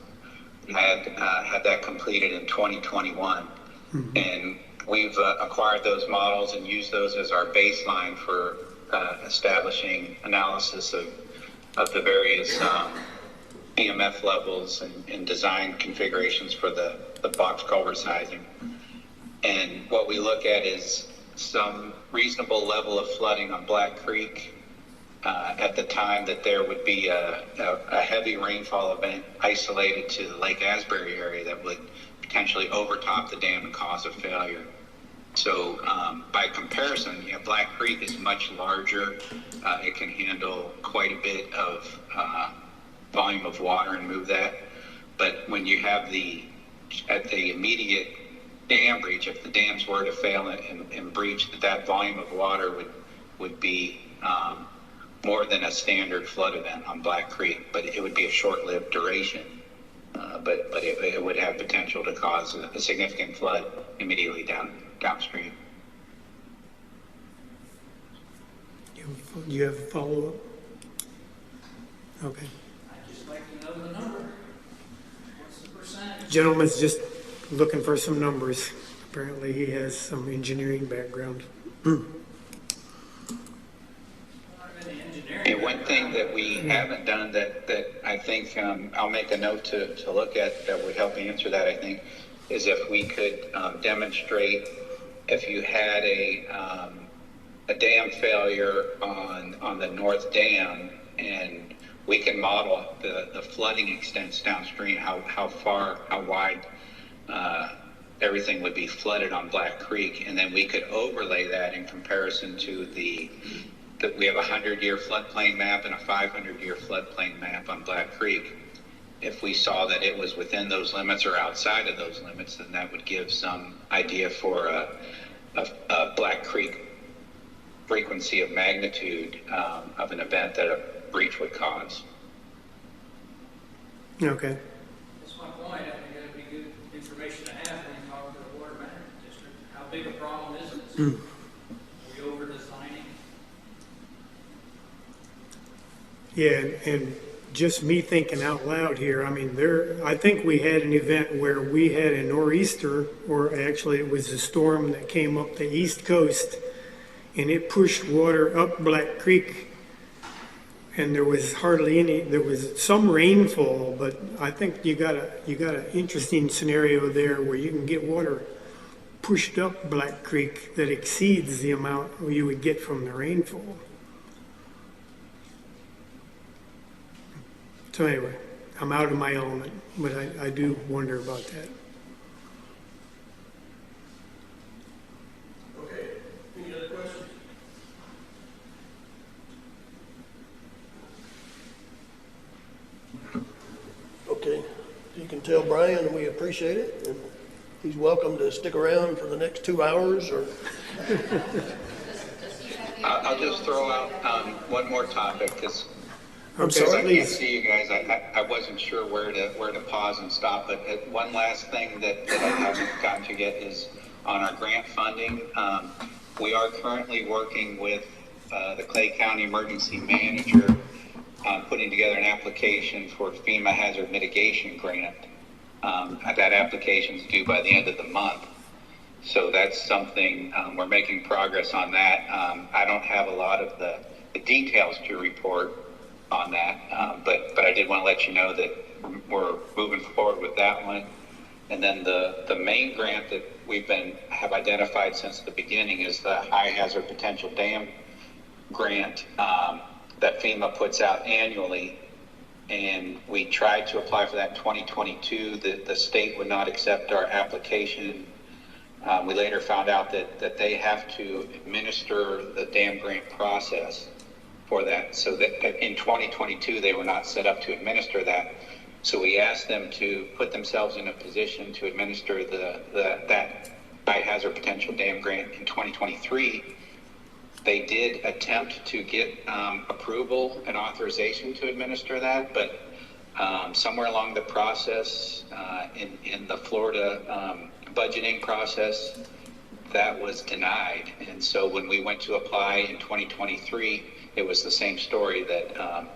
had that completed in 2021. And we've acquired those models and used those as our baseline for establishing analysis of the various EMF levels and design configurations for the box culvert sizing. And what we look at is some reasonable level of flooding on Black Creek at the time that there would be a heavy rainfall event isolated to the Lake Asbury area that would potentially overtop the dam and cause a failure. So by comparison, Black Creek is much larger. It can handle quite a bit of volume of water and move that. But when you have at the immediate dam breach, if the dams were to fail and breach, that volume of water would be more than a standard flood event on Black Creek, but it would be a short-lived duration. But it would have potential to cause a significant flood immediately downstream. You have a follow-up? Okay. I'd just like to know the number. What's the percentage? Gentleman's just looking for some numbers. Apparently he has some engineering background. And one thing that we haven't done that I think I'll make a note to look at that would help answer that, I think, is if we could demonstrate if you had a dam failure on the North Dam, and we can model the flooding extents downstream, how wide everything would be flooded on Black Creek, and then we could overlay that in comparison to that we have a 100-year floodplain map and a 500-year floodplain map on Black Creek. If we saw that it was within those limits or outside of those limits, then that would give some idea for a Black Creek frequency of magnitude of an event that a breach would cause. Okay. That's my point. I think that'd be good information to have when you talk to the water management district. How big a problem is this? Are we over-designing? Yeah, and just me thinking out loud here, I mean, I think we had an event where we had a nor'easter, or actually it was a storm that came up the East Coast, and it pushed water up Black Creek, and there was there was some rainfall, but I think you got an interesting scenario there where you can get water pushed up Black Creek that exceeds the amount you would get from the rainfall. So anyway, I'm out of my element, but I do wonder about that. Okay, any other questions? Okay, you can tell Brian we appreciate it, and he's welcome to stick around for the next 2 hours, or... I'll just throw out one more topic, because I'm sorry, I can't please. see you guys. I wasn't sure where to pause and stop, but one last thing that I haven't gotten to yet is on our grant funding. We are currently working with the Clay County Emergency Manager on putting together an application for FEMA Hazard Mitigation Grant. That application is due by the end of the month. So that's something, we're making progress on that. I don't have a lot of the details to report on that, but I did want to let you know that we're moving forward with that one. And then the main grant that have identified since the beginning is the High Hazard Potential Dam grant that FEMA puts out annually. and we tried to apply for that in 2022. The state would not accept our application. We later found out that they have to administer the dam grant process for that. So that in 2022, they were not set up to administer that. So we asked them to put themselves in a position to administer that high hazard potential dam grant in 2023. They did attempt to get approval and authorization to administer that, but somewhere along the process, in the Florida budgeting process, that was denied. And so when we went to apply in 2023, it was the same story, that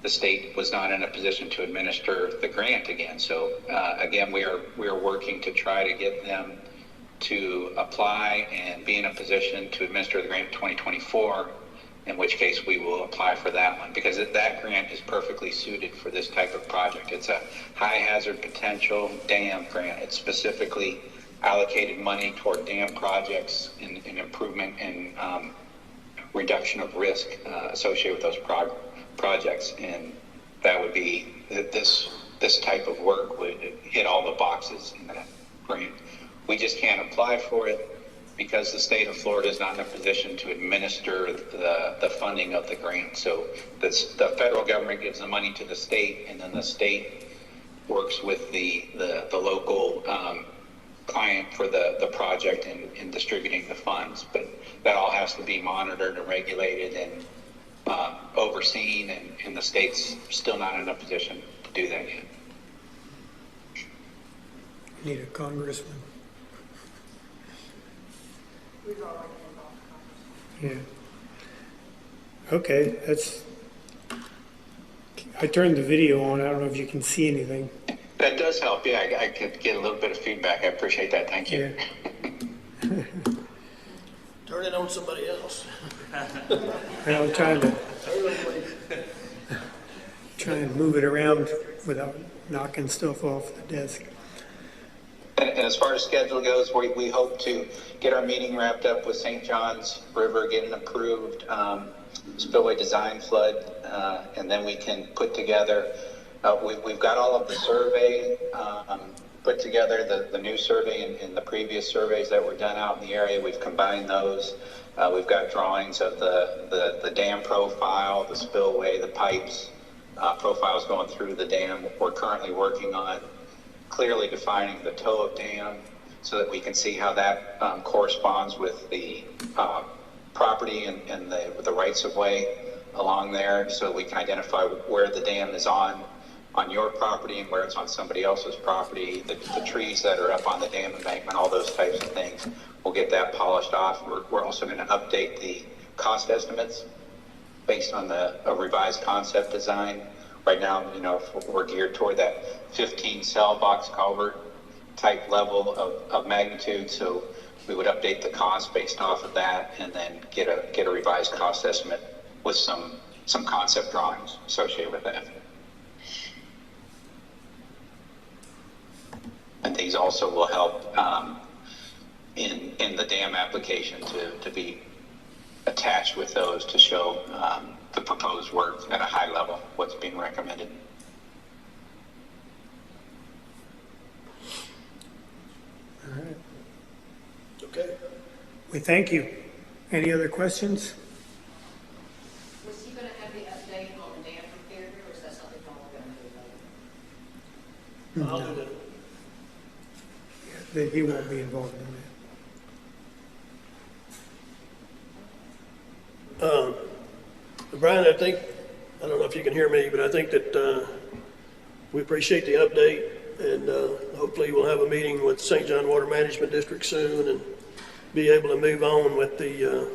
the state was not in a position to administer the grant again. So again, we are working to try to get them to apply and be in a position to administer the grant in 2024, in which case we will apply for that one, because that grant is perfectly suited for this type of project. It's a high hazard potential dam grant. It's specifically allocated money toward dam projects and improvement and reduction of risk associated with those projects. And that would be, this type of work would hit all the boxes in that grant. We just can't apply for it because the state of Florida is not in a position to administer the funding of the grant. So the federal government gives the money to the state, and then the state works with the local client for the project in distributing the funds. But that all has to be monitored and regulated and overseen, and the state's still not in a position to do that yet. Need a congressman. Yeah. Okay, I turned the video on. I don't know if you can see anything. That does help. Yeah, I could get a little bit of feedback. I appreciate that. Thank you. Yeah. Turn it on somebody else. I'm trying to move it around without knocking stuff off the desk. And as far as schedule goes, we hope to get our meeting wrapped up with St. Johns River, get an approved spillway design flood, and then we can put together, we've got all of the survey put together, the new survey and the previous surveys that were done out in the area. We've combined those. We've got drawings of the dam profile, the spillway, the pipes, profiles going through the dam. We're currently working on clearly defining the toe of dam so that we can see how that corresponds with the property and the rights of way along there, so we can identify where the dam is on your property and where it's on somebody else's property, the trees that are up on the dam embankment, all those types of things. We'll get that polished off. We're also going to update the cost estimates based on a revised concept design. Right now, we're geared toward that 15 cell box culvert type level of magnitude. So we would update the cost based off of that, and then get a revised cost estimate with some concept drawings associated with that. And these also will help in the dam application to be attached with those to show the proposed work at a high level, what's being recommended. All right. Okay. We thank you. Any other questions? Was he gonna have the update on the dam repair, or is that something y'all are gonna do later? I'll do that. That he won't be involved in that. Brian, I don't know if you can hear me, but I think that we appreciate the update, and hopefully we'll have a meeting with St. John Water Management District soon and be able to move on with the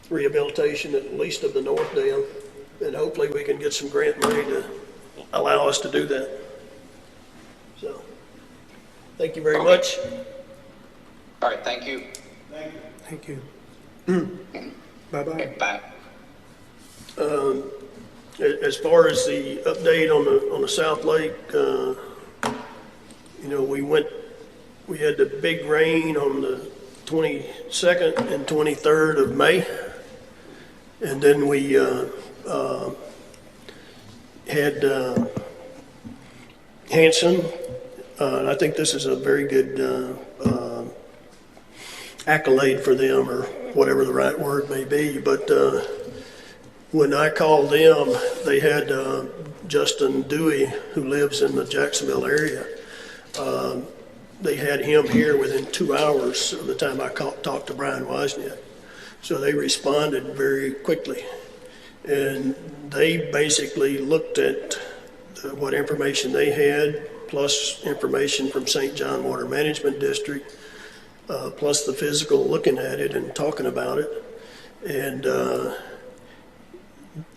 rehabilitation at least of the north dam, and hopefully we can get some grant money to allow us to do that. So, thank you very much. All right, thank you. Thank you. Bye-bye. Okay, bye. As far as the update on the South Lake, we had the big rain on the 22nd and 23rd of May, and then we had Hanson. And I think this is a very good accolade for them, or whatever the right word may be. But when I called them, they had Justin Dewey, who lives in the Jacksonville area. They had him here within 2 hours of the time I talked to Brian Wozniak. So they responded very quickly. And they basically looked at what information they had, plus information from St. John Water Management District, plus the physical looking at it and talking about it. And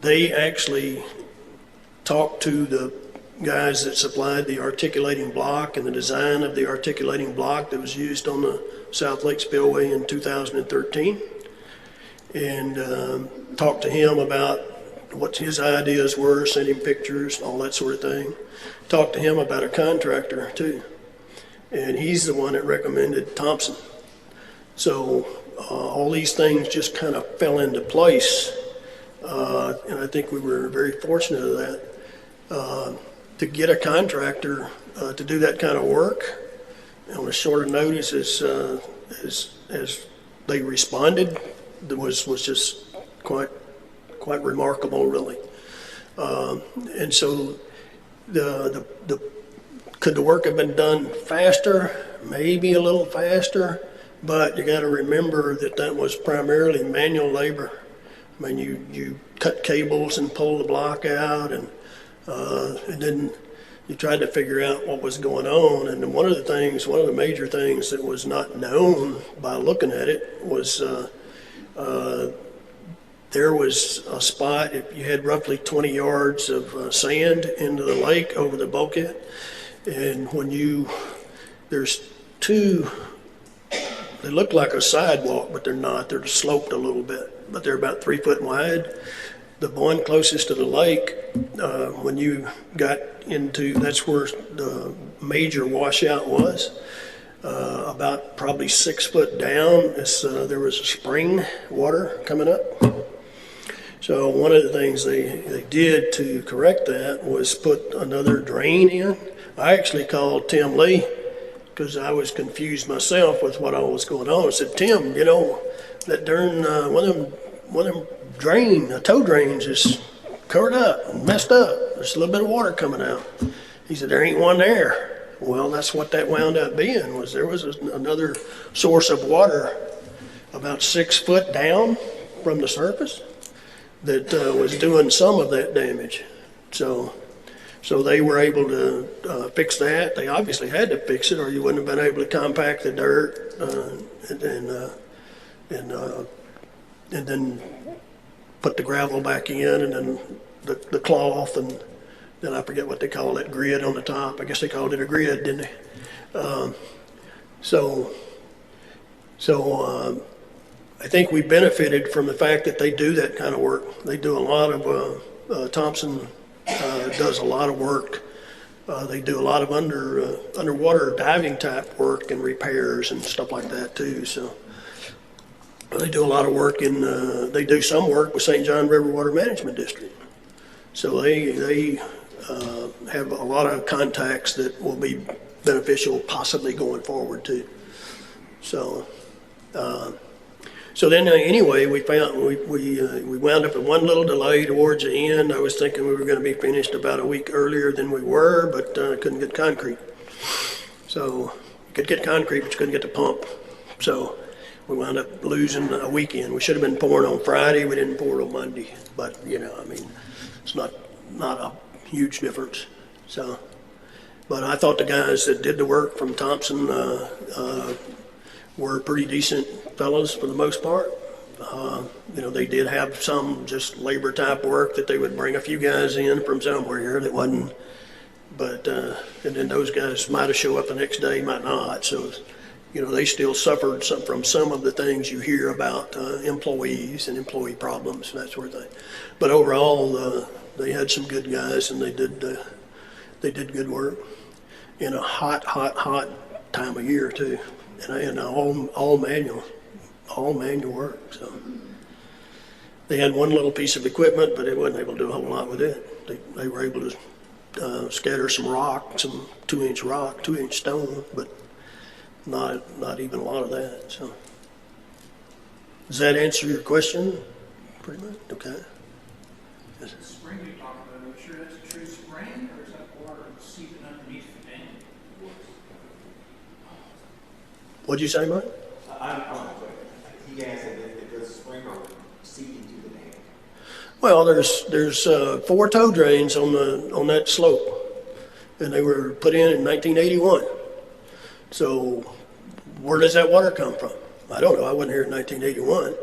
they actually talked to the guys that supplied the articulating block and the design of the articulating block that was used on the South Lake Spillway in 2013, and talked to him about what his ideas were, sent him pictures, all that sort of thing. Talked to him about a contractor too, and he's the one that recommended Thompson. So all these things just kind of fell into place, and I think we were very fortunate of that. To get a contractor to do that kind of work on a shorter notice as they responded was just quite remarkable, really. And so could the work have been done faster? Maybe a little faster, but you got to remember that was primarily manual labor. I mean, you cut cables and pull the block out, and then you tried to figure out what was going on. And one of the major things that was not known by looking at it was there was a spot, if you had roughly 20 yards of sand into the lake over the bulkhead, and there's two, they look like a sidewalk, but they're not. They're sloped a little bit, but they're about 3 foot wide. The one closest to the lake, when you got into, that's where the major washout was. About probably 6 foot down, there was spring water coming up. So one of the things they did to correct that was put another drain in. I actually called Tim Lee because I was confused myself with what all was going on. I said, Tim, that darn one of them toe drains is covered up and messed up. There's a little bit of water coming out. He said, there ain't one there. Well, that's what that wound up being, was there was another source of water about 6 foot down from the surface that was doing some of that damage. So they were able to fix that. They obviously had to fix it, or you wouldn't have been able to compact the dirt and then put the gravel back in, and then the cloth, and then I forget what they call that grid on the top. I guess they called it a grid, didn't they? I think we benefited from the fact that they do that kind of work. They do a lot of, Thompson does a lot of work. They do a lot of underwater diving type work and repairs and stuff like that too. So they do a lot of work they do some work with St. John River Water Management District. So they have a lot of contacts that will be beneficial possibly going forward too. So then anyway, we wound up with one little delay towards the end. I was thinking we were going to be finished about a week earlier than we were, but couldn't get concrete. So you could get concrete, but you couldn't get the pump. So we wound up losing a weekend. We should have been pouring on Friday. We didn't pour on Monday. But, it's not a huge difference. So, but I thought the guys that did the work from Thompson were pretty decent fellows for the most part. They did have some just labor type work that they would bring a few guys in from somewhere here that wasn't, but, and then those guys might have showed up the next day, might not. So, they still suffered from some of the things you hear about employees and employee problems and that sort of thing. But overall, they had some good guys, and they did good work in a hot time of year too, and all manual work. So They had one little piece of equipment, but they wasn't able to do a whole lot with it. They were able to scatter some rock, some 2-inch rock, 2-inch stone, but not even a lot of that. So, does that answer your question? Pretty much. Okay. The spring you talked about, are you sure that's a true spring, or is that water seeping underneath the dam? What'd you say, Mike? He asked if there's a spring or seeping to the dam. Well, there's 4 tow drains on that slope, and they were put in 1981. So, where does that water come from? I don't know. I wasn't here in 1981.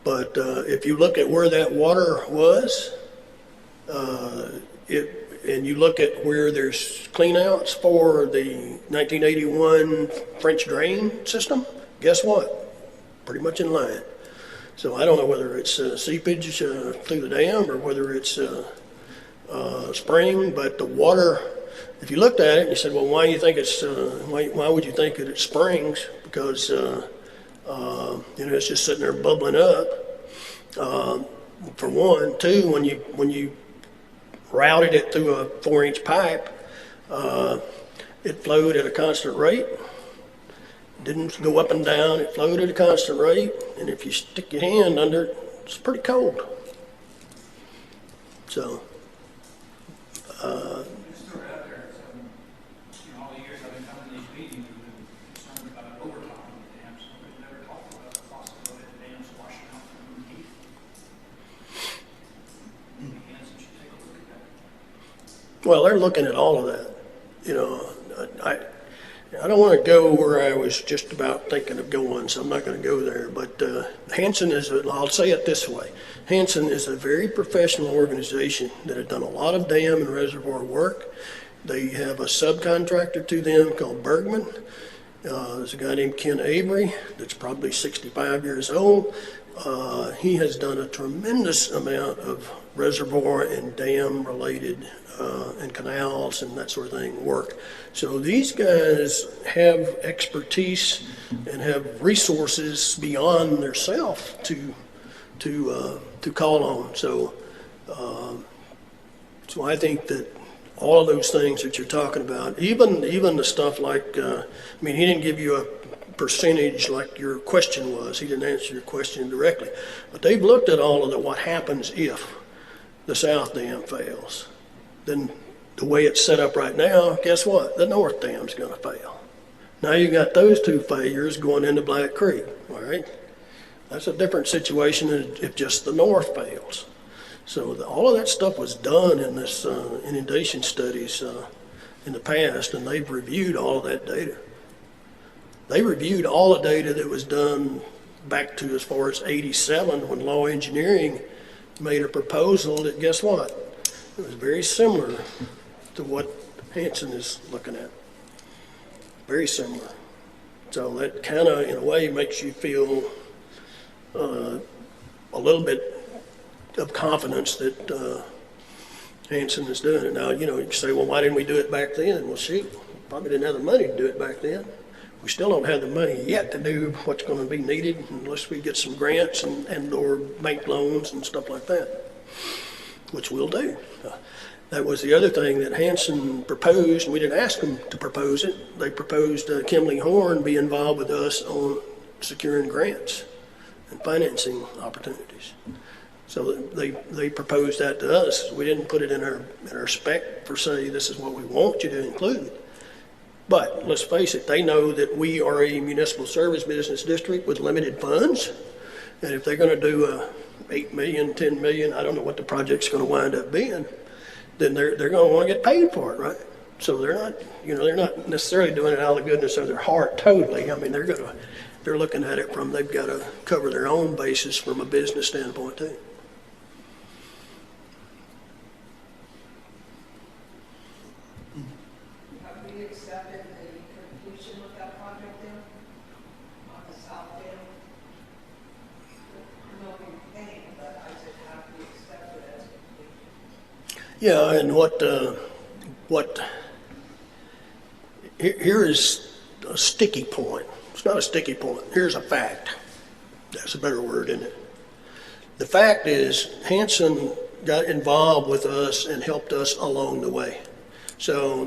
But if you look at where that water was, and you look at where there's cleanouts for the 1981 French drain system, guess what? Pretty much in line. So I don't know whether it's seepage through the dam or whether it's spring, but the water, if you looked at it and you said, well, why do you think it's, why would you think that it springs? Because, it's just sitting there bubbling up, for one. Two, when you routed it through a 4-inch pipe, it flowed at a constant rate. Didn't go up and down, it flowed at a constant rate, and if you stick your hand under it, it's pretty cold. So, Just throw it out there, all the years I've been coming to these meetings, we've been concerned about overtime on the dams, so we've never talked about the possibility of the dams washing out from underneath. Maybe Hanson should take a look at that. well, they're looking at all of that. I don't want to go where I was just about thinking of going, so I'm not going to go there. But Hanson I'll say it this way. Hanson is a very professional organization that has done a lot of dam and reservoir work. They have a subcontractor to them called Bergman. There's a guy named Ken Avery that's probably 65 years old. He has done a tremendous amount of reservoir and dam related and canals and that sort of thing work. So these guys have expertise and have resources beyond themselves to call on. So I think that all of those things that you're talking about, even the stuff like, he didn't give you a percentage like your question was. He didn't answer your question directly. But they've looked at all of what happens if the South Dam fails. Then the way it's set up right now, guess what? The North Dam's going to fail. Now you got those 2 failures going into Black Creek, all right? That's a different situation than if just the North fails. So all of that stuff was done in this inundation studies in the past, and they've reviewed all of that data. They reviewed all the data that was done back to as far as 87 when Law Engineering made a proposal that, guess what? It was very similar to what Hanson is looking at. Very similar. So that kind of, in a way, makes you feel a little bit of confidence that Hanson is doing it. Now, you can say, well, why didn't we do it back then? Well, shoot, probably didn't have the money to do it back then. We still don't have the money yet to do what's going to be needed unless we get some grants and or bank loans and stuff like that, which we'll do. That was the other thing that Hanson proposed, and we didn't ask them to propose it. They proposed Kimley Horn be involved with us on securing grants and financing opportunities. So they proposed that to us. We didn't put it in our spec per se, this is what we want you to include. But let's face it, they know that we are a municipal service business district with limited funds. And if they're going to do $8 million, $10 million, I don't know what the project's going to wind up being, then they're going to want to get paid for it, right? So they're not necessarily doing it out of the goodness of their heart totally. They're looking at it from, they've got to cover their own basis from a business standpoint too. Have we accepted the completion of that project then? On the South Dam? No, we paying, but I said, have we accepted it as complete? Yeah, and here is a sticky point. It's not a sticky point. Here's a fact. That's a better word, isn't it? The fact is, Hanson got involved with us and helped us along the way. So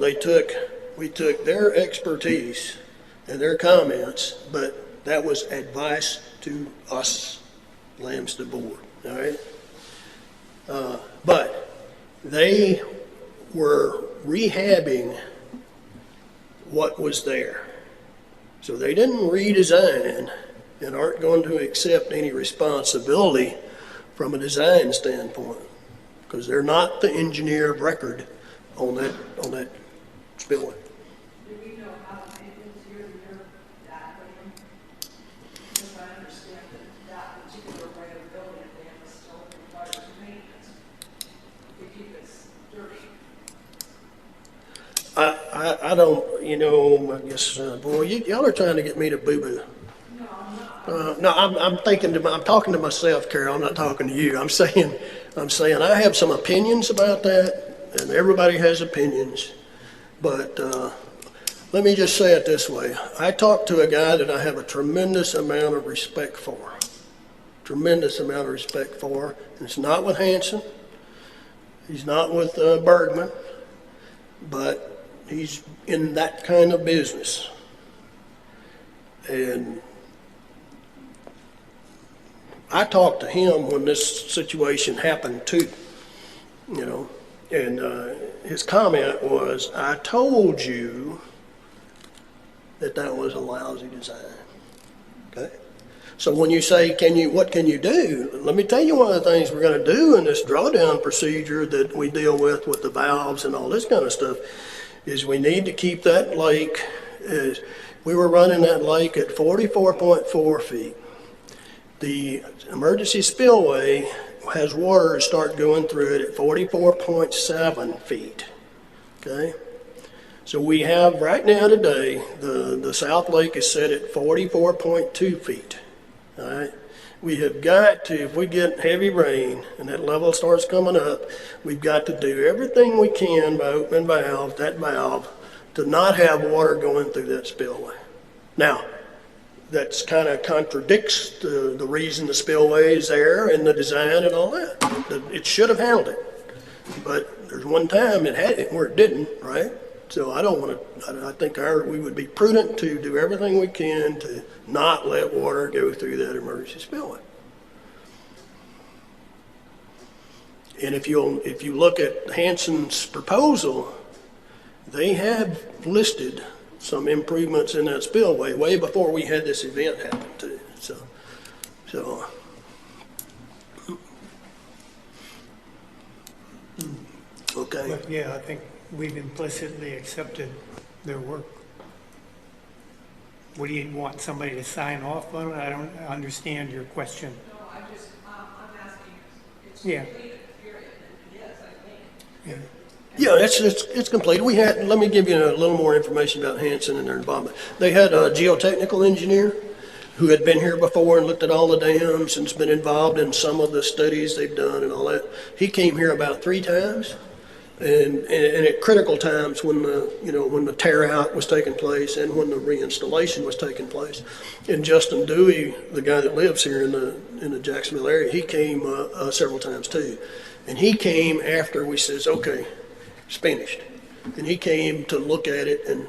we took their expertise and their comments, but that was advice to us, Lambsted Board, all right? But they were rehabbing what was there. So they didn't redesign and aren't going to accept any responsibility from a design standpoint, because they're not the engineer of record on that spillway. Do we know how the maintenance year that way? Because I understand that particular way of building a dam still requires maintenance to keep it dirty. I don't, I guess, boy, y'all are trying to get me to boo-boo. No, I'm talking to myself, Carol. I'm not talking to you. I'm saying I have some opinions about that, and everybody has opinions. But let me just say it this way. I talked to a guy that I have a tremendous amount of respect for. Tremendous amount of respect for. And it's not with Hanson. He's not with Bergman. But he's in that kind of business. And I talked to him when this situation happened too, and his comment was, I told you that was a lousy design, okay? So when you say, what can you do? Let me tell you one of the things we're gonna do in this drawdown procedure that we deal with the valves and all this kind of stuff, is we need to keep that lake, we were running that lake at 44.4 feet. The emergency spillway has water start going through it at 44.7 feet, okay? So we have right now today, the South Lake is set at 44.2 feet, all right? We have got to, if we get heavy rain and that level starts coming up, we've got to do everything we can by opening that valve, to not have water going through that spillway. Now, that's kind of contradicts the reason the spillway is there and the design and all that. It should have handled it, but there's one time it had it where it didn't, right? So I think we would be prudent to do everything we can to not let water go through that emergency spillway. And if you look at Hanson's proposal, they have listed some improvements in that spillway way before we had this event happen too. So okay. But yeah, I think we've implicitly accepted their work. What do you want, somebody to sign off on it? I don't understand your question. No, I'm asking, it's Yeah. completed, period, and yes, I think. Yeah. Yeah, it's completed. Let me give you a little more information about Hanson and their involvement. They had a geotechnical engineer who had been here before and looked at all the dams and has been involved in some of the studies they've done and all that. He came here about 3 times, and at critical times when the tear out was taking place and when the reinstallation was taking place. And Justin Dewey, the guy that lives here in the Jacksonville area, he came several times too. And he came after we says, okay, it's finished. And he came to look at it and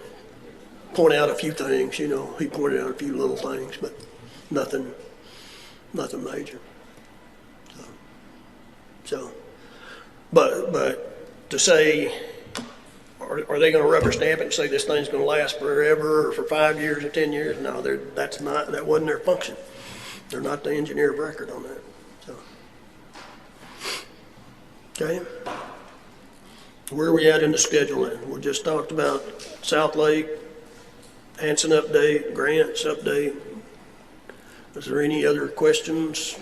point out a few things, he pointed out a few little things, but nothing major. But to say, are they going to rubber stamp it and say this thing's going to last forever or for 5 years or 10 years? No, that wasn't their function. They're not the engineer of record on that. So, okay. Where are we at in the schedule then? We just talked about South Lake, Hanson update, grants update. Is there any other questions?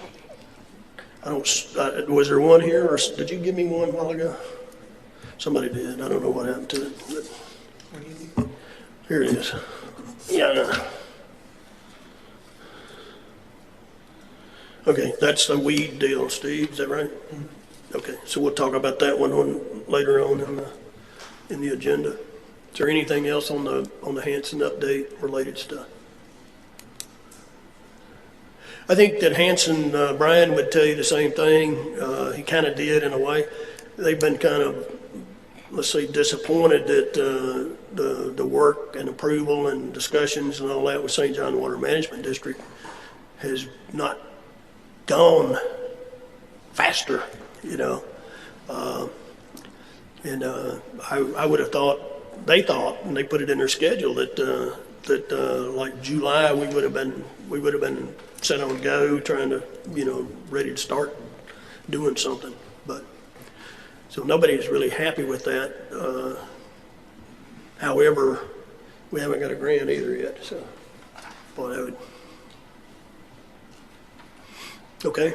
Was there one here, or did you give me one a while ago? Somebody did. I don't know what happened to it. But here it is. Yeah. Okay, that's the weed deal, Steve. Is that right? Okay, so we'll talk about that one later on in the agenda. Is there anything else on the Hanson update related stuff? I think that Hanson, Brian would tell you the same thing. He kind of did in a way. They've been kind of, let's say, disappointed that the work and approval and discussions and all that with St. John Water Management District has not gone faster, you know. I would have thought, they thought, and they put it in their schedule that like July we would have been set on go, trying to, you know, ready to start doing something. But so nobody's really happy with that. However, we haven't got a grant either yet. So, boy, that would. Okay.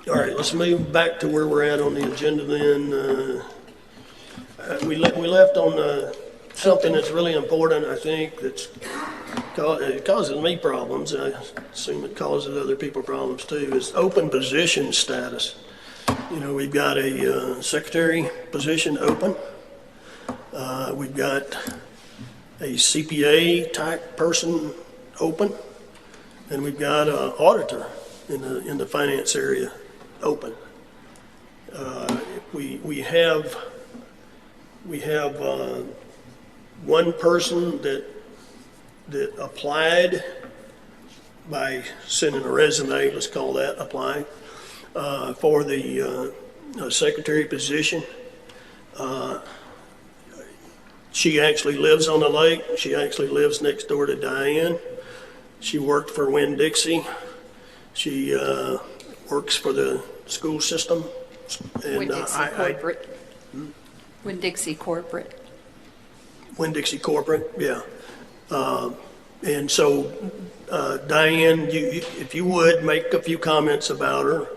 All right, let's move back to where we're at on the agenda then. We left on something that's really important, I think, it causes me problems. I assume it causes other people problems too, is open position status. You know, we've got a secretary position open. We've got a CPA type person open. And we've got an auditor in the finance area open. We have one person that applied by sending a resume, let's call that applying, for the secretary position. She actually lives on the lake. She actually lives next door to Diane. She worked for Winn-Dixie. She works for the school system. And Winn-Dixie corporate. Winn-Dixie corporate. Winn-Dixie corporate, yeah. And so, Diane, if you would, make a few comments about her.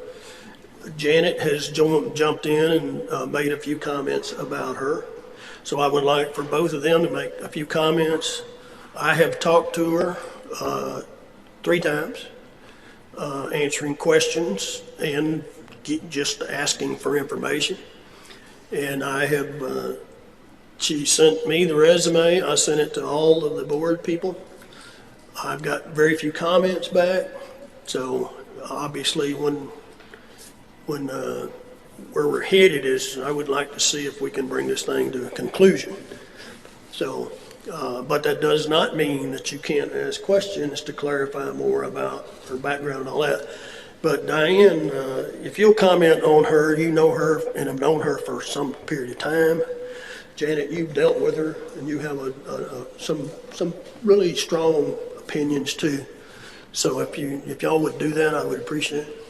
Janet has jumped in and made a few comments about her. So I would like for both of them to make a few comments. I have talked to her 3 times, answering questions and just asking for information. And I have, she sent me the resume. I sent it to all of the board people. I've got very few comments back. So obviously where we're headed is I would like to see if we can bring this thing to a conclusion. So, but that does not mean that you can't ask questions to clarify more about her background and all that. But Diane, if you'll comment on her, you know her and have known her for some period of time. Janet, you've dealt with her and you have some really strong opinions too. So if y'all would do that, I would appreciate it.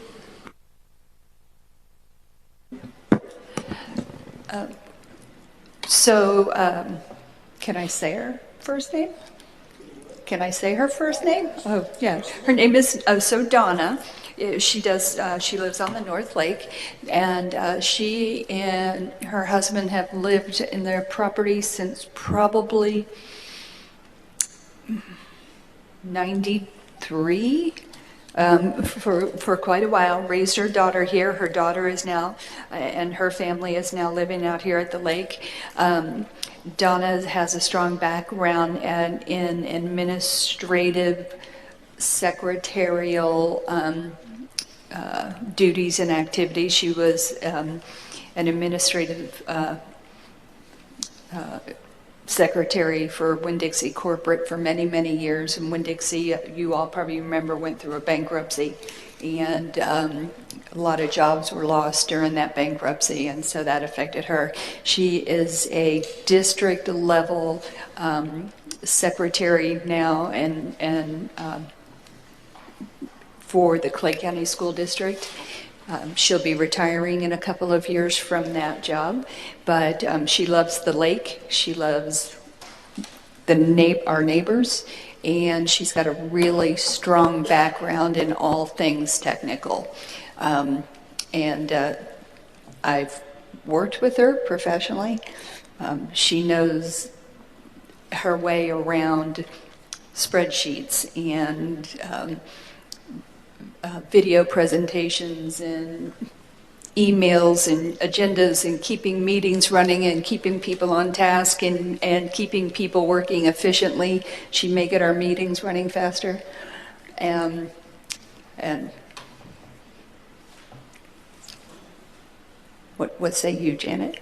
Can I say her first name? Can I say her first name? Oh, yeah. Her name is Donna. She lives on the North Lake, and she and her husband have lived in their property since probably 93. For quite a while, raised her daughter here. Her daughter is now, and her family is now living out here at the lake. Donna has a strong background in administrative, secretarial duties and activities. She was an administrative secretary for Winn-Dixie corporate for many, many years. And Winn-Dixie, you all probably remember, went through a bankruptcy, and a lot of jobs were lost during that bankruptcy, and so that affected her. She is a district level secretary now and for the Clay County School District. She'll be retiring in a couple of years from that job, but she loves the lake. She loves our neighbors, and she's got a really strong background in all things technical. I've worked with her professionally. She knows her way around spreadsheets and video presentations and emails and agendas and keeping meetings running and keeping people on task and keeping people working efficiently. She may get our meetings running faster. And what say you, Janet?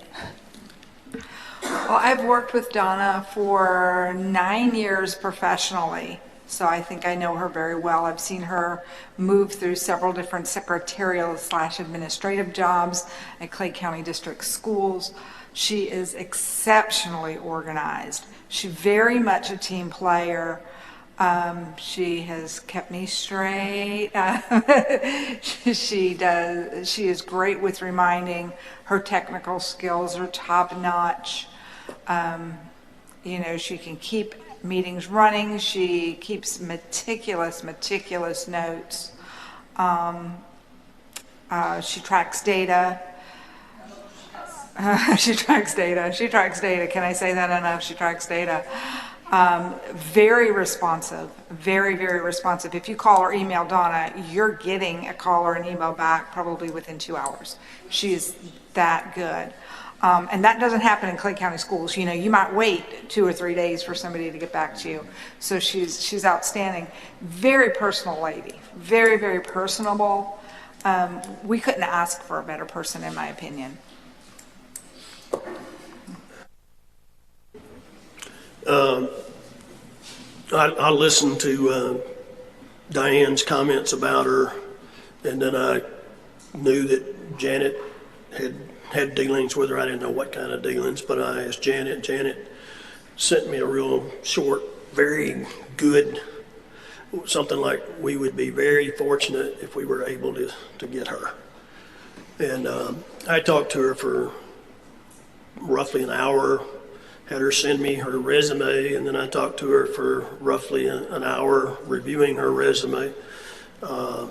Well, I've worked with Donna for 9 years professionally, so I think I know her very well. I've seen her move through several different secretarial/administrative jobs at Clay County District Schools. She is exceptionally organized. She's very much a team player. She has kept me straight. She is great with reminding. Her technical skills are top notch. She can keep meetings running. She keeps meticulous notes. She tracks data. She tracks data. Can I say that enough? She tracks data. Very responsive, very responsive. If you call or email Donna, you're getting a call or an email back probably within 2 hours. She is that good. And that doesn't happen in Clay County Schools. You might wait 2 or 3 days for somebody to get back to you. So she's outstanding. Very personal lady, very personable. We couldn't ask for a better person, in my opinion. I listened to Diane's comments about her, and then I knew that Janet had dealings with her. I didn't know what kind of dealings, but I asked Janet. Janet sent me a real short, very good, something like, we would be very fortunate if we were able to get her. And I talked to her for roughly an hour, had her send me her resume, and then I talked to her for roughly an hour reviewing her resume. And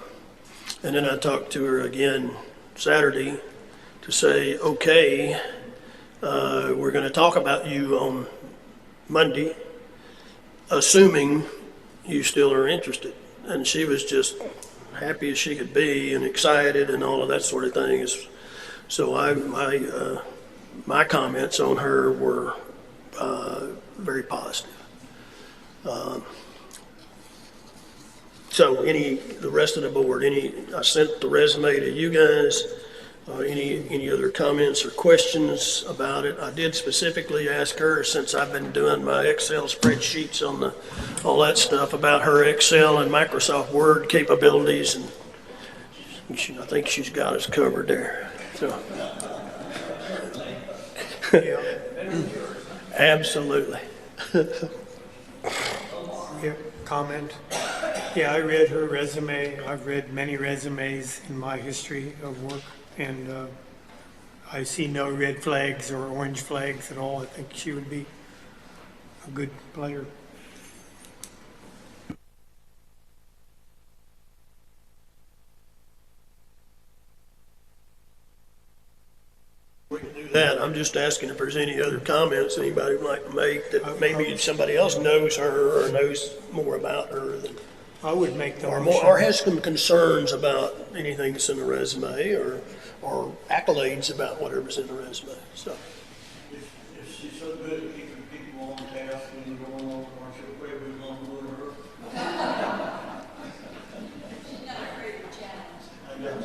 then I talked to her again Saturday to say, okay, we're going to talk about you on Monday, assuming you still are interested. And she was just happy as she could be and excited and all of that sort of thing. So my comments on her were very positive. So the rest of the board, I sent the resume to you guys. Any other comments or questions about it? I did specifically ask her, since I've been doing my Excel spreadsheets on all that stuff, about her Excel and Microsoft Word capabilities, and I think she's got us covered there. So. Absolutely. Yeah, comment. Yeah, I read her resume. I've read many resumes in my history of work, and I see no red flags or orange flags at all. I think she would be a good player. We can do that. I'm just asking if there's any other comments anybody would like to make that maybe somebody else knows her or knows more about her than. I would make the or has some concerns about anything that's in the resume or accolades about whatever's in the resume. So. If she's so good at keeping people on task when you're going over, aren't you afraid we're going to lose her? She's not afraid of challenge. I guess.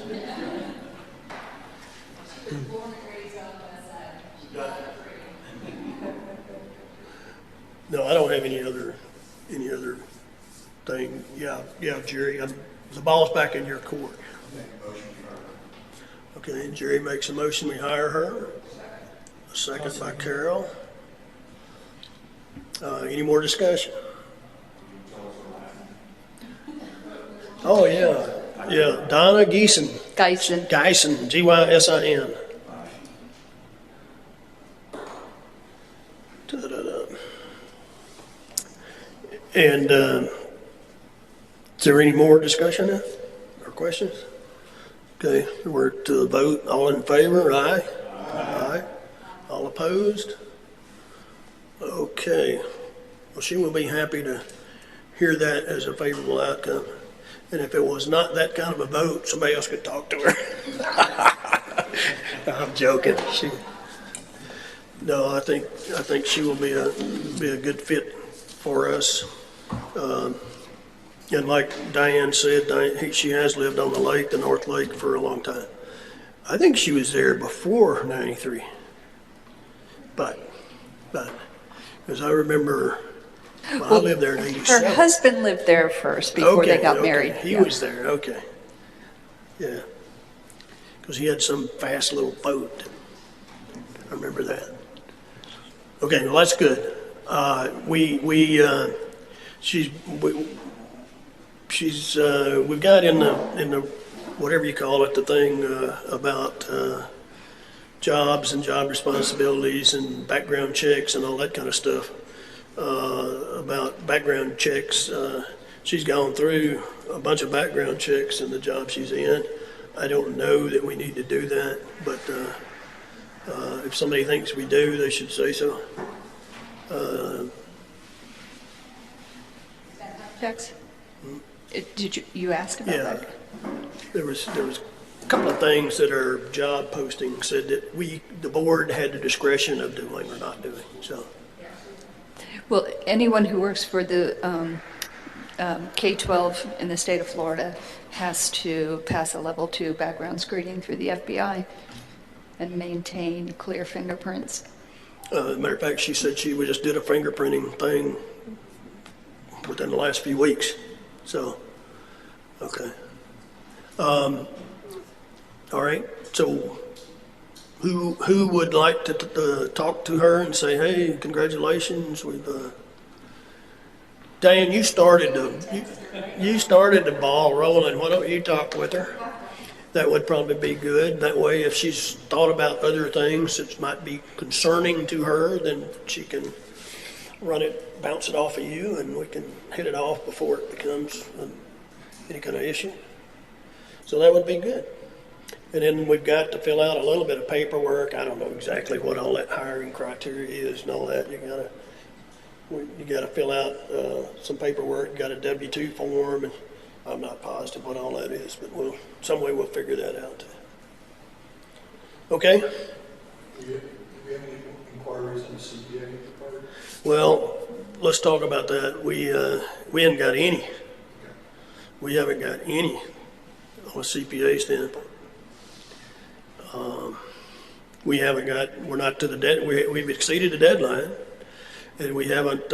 She was born and raised on the west side. She's not afraid. No, I don't have any other thing. Yeah, Jerry, the ball's back in your court. Okay, Jerry makes a motion, we hire her. A second by Carol. Any more discussion? Oh, yeah, Donna Geisen. Geisen. Guyson, G-Y-S-I-N. And is there any more discussion or questions? Okay, we're to the vote. All in favor? Aye. Aye. All opposed? Okay. Well, she will be happy to hear that as a favorable outcome. And if it was not that kind of a vote, somebody else could talk to her. I'm joking. No, I think she will be a good fit for us. And like Diane said, she has lived on the lake, the North Lake, for a long time. I think she was there before 93. But, because I remember, well, I lived there in 87. Her husband lived there first before they got married. He Yeah. was there, okay. Yeah. Because he had some fast little boat. I remember that. Okay, well, that's good. We've got in the, whatever you call it, the thing about jobs and job responsibilities and background checks and all that kind of stuff. About background checks, she's gone through a bunch of background checks in the job she's in. I don't know that we need to do that, but if somebody thinks we do, they should say so. Dex? Did you ask about Yeah, that? there was a couple of things that our job posting said that the board had the discretion of doing or not doing, so. Well, anyone who works for the K-12 in the state of Florida has to pass a level 2 background screening through the FBI and maintain clear fingerprints. As a matter of fact, she said she just did a fingerprinting thing within the last few weeks. So, okay. All right. So, who would like to talk to her and say, "Hey, congratulations, we've." Diane, you started the ball rolling. Why don't you talk with her? That would probably be good. That way, if she's thought about other things that might be concerning to her, then she can bounce it off of you, and we can hit it off before it becomes any kind of issue. So that would be good. And then we've got to fill out a little bit of paperwork. I don't know exactly what all that hiring criteria is and all that. You gotta fill out some paperwork. You got a W-2 form, and I'm not positive what all that is, but some way we'll figure that out. Okay? Do we have any inquiries on the CPA part? Well, let's talk about that. We haven't got any. We haven't got any on a CPA standpoint. We're not to the we've exceeded the deadline, and we haven't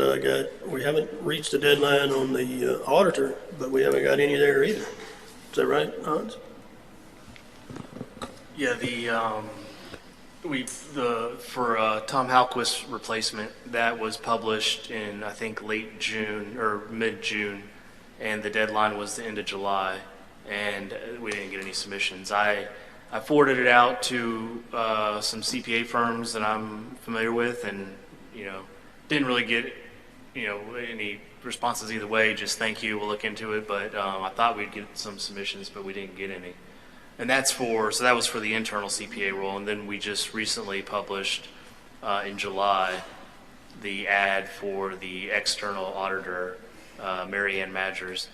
reached the deadline on the auditor, but we haven't got any there either. Is that right, Hans? Yeah, for Tom Halquist's replacement, that was published in, I think, late June or mid-June, and the deadline was the end of July, and we didn't get any submissions. I forwarded it out to some CPA firms that I'm familiar with, and didn't really get any responses either way. Just thank you, we'll look into it. But I thought we'd get some submissions, but we didn't get any. And that was for the internal CPA role, and then we just recently published in July the ad for the external auditor, Mary Ann Madgers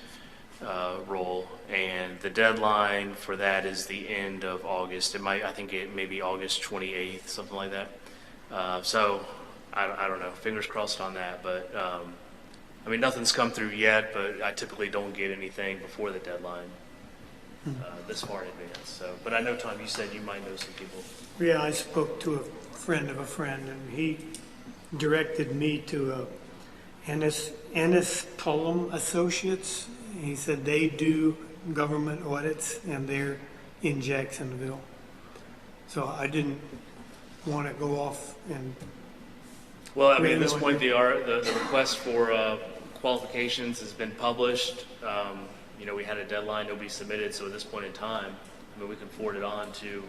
role, and the deadline for that is the end of August. I think it may be August 28th, something like that. So I don't know, fingers crossed on that, but nothing's come through yet, but I typically don't get anything before the deadline this far in advance. So, but I know, Tom, you said you might know some people. Yeah, I spoke to a friend of a friend, and he directed me to Ennis Pullum Associates. He said they do government audits, and they're in Jacksonville. So I didn't want to go off and. Well, at this point, the request for qualifications has been published. We had a deadline, nobody submitted, so at this point in time, we can forward it on to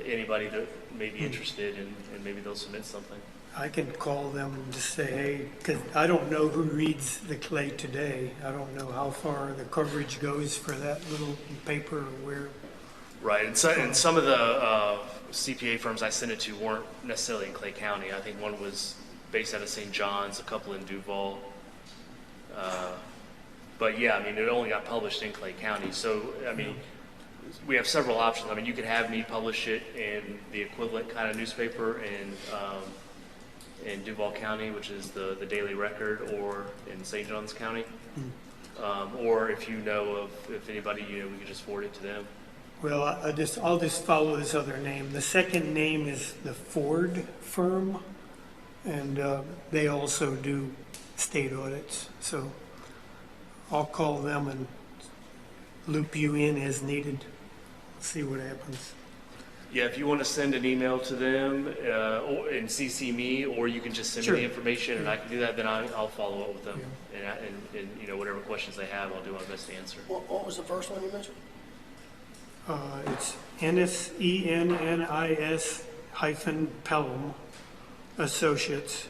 anybody that may be interested, and maybe they'll submit something. I can call them and just say, hey, because I don't know who reads the Clay Today. I don't know how far the coverage goes for that little paper or where. Right, and some of the CPA firms I sent it to weren't necessarily in Clay County. I think one was based out of St. John's, a couple in Duval. But yeah, it only got published in Clay County. So, we have several options. You could have me publish it in the equivalent kind of newspaper in Duval County, which is the Daily Record, or in St. Johns County. Or if you know of, if anybody, we could just forward it to them. Well, I'll just follow this other name. The second name is the Ford firm, and they also do state audits. So I'll call them and loop you in as needed. See what happens. Yeah, if you want to send an email to them and CC me, or you can just send Sure. me the information and I can do that, then I'll follow up with them. And whatever questions they have, I'll do my best to answer. What was the first one you mentioned? It's Ennis-Pelham Associates.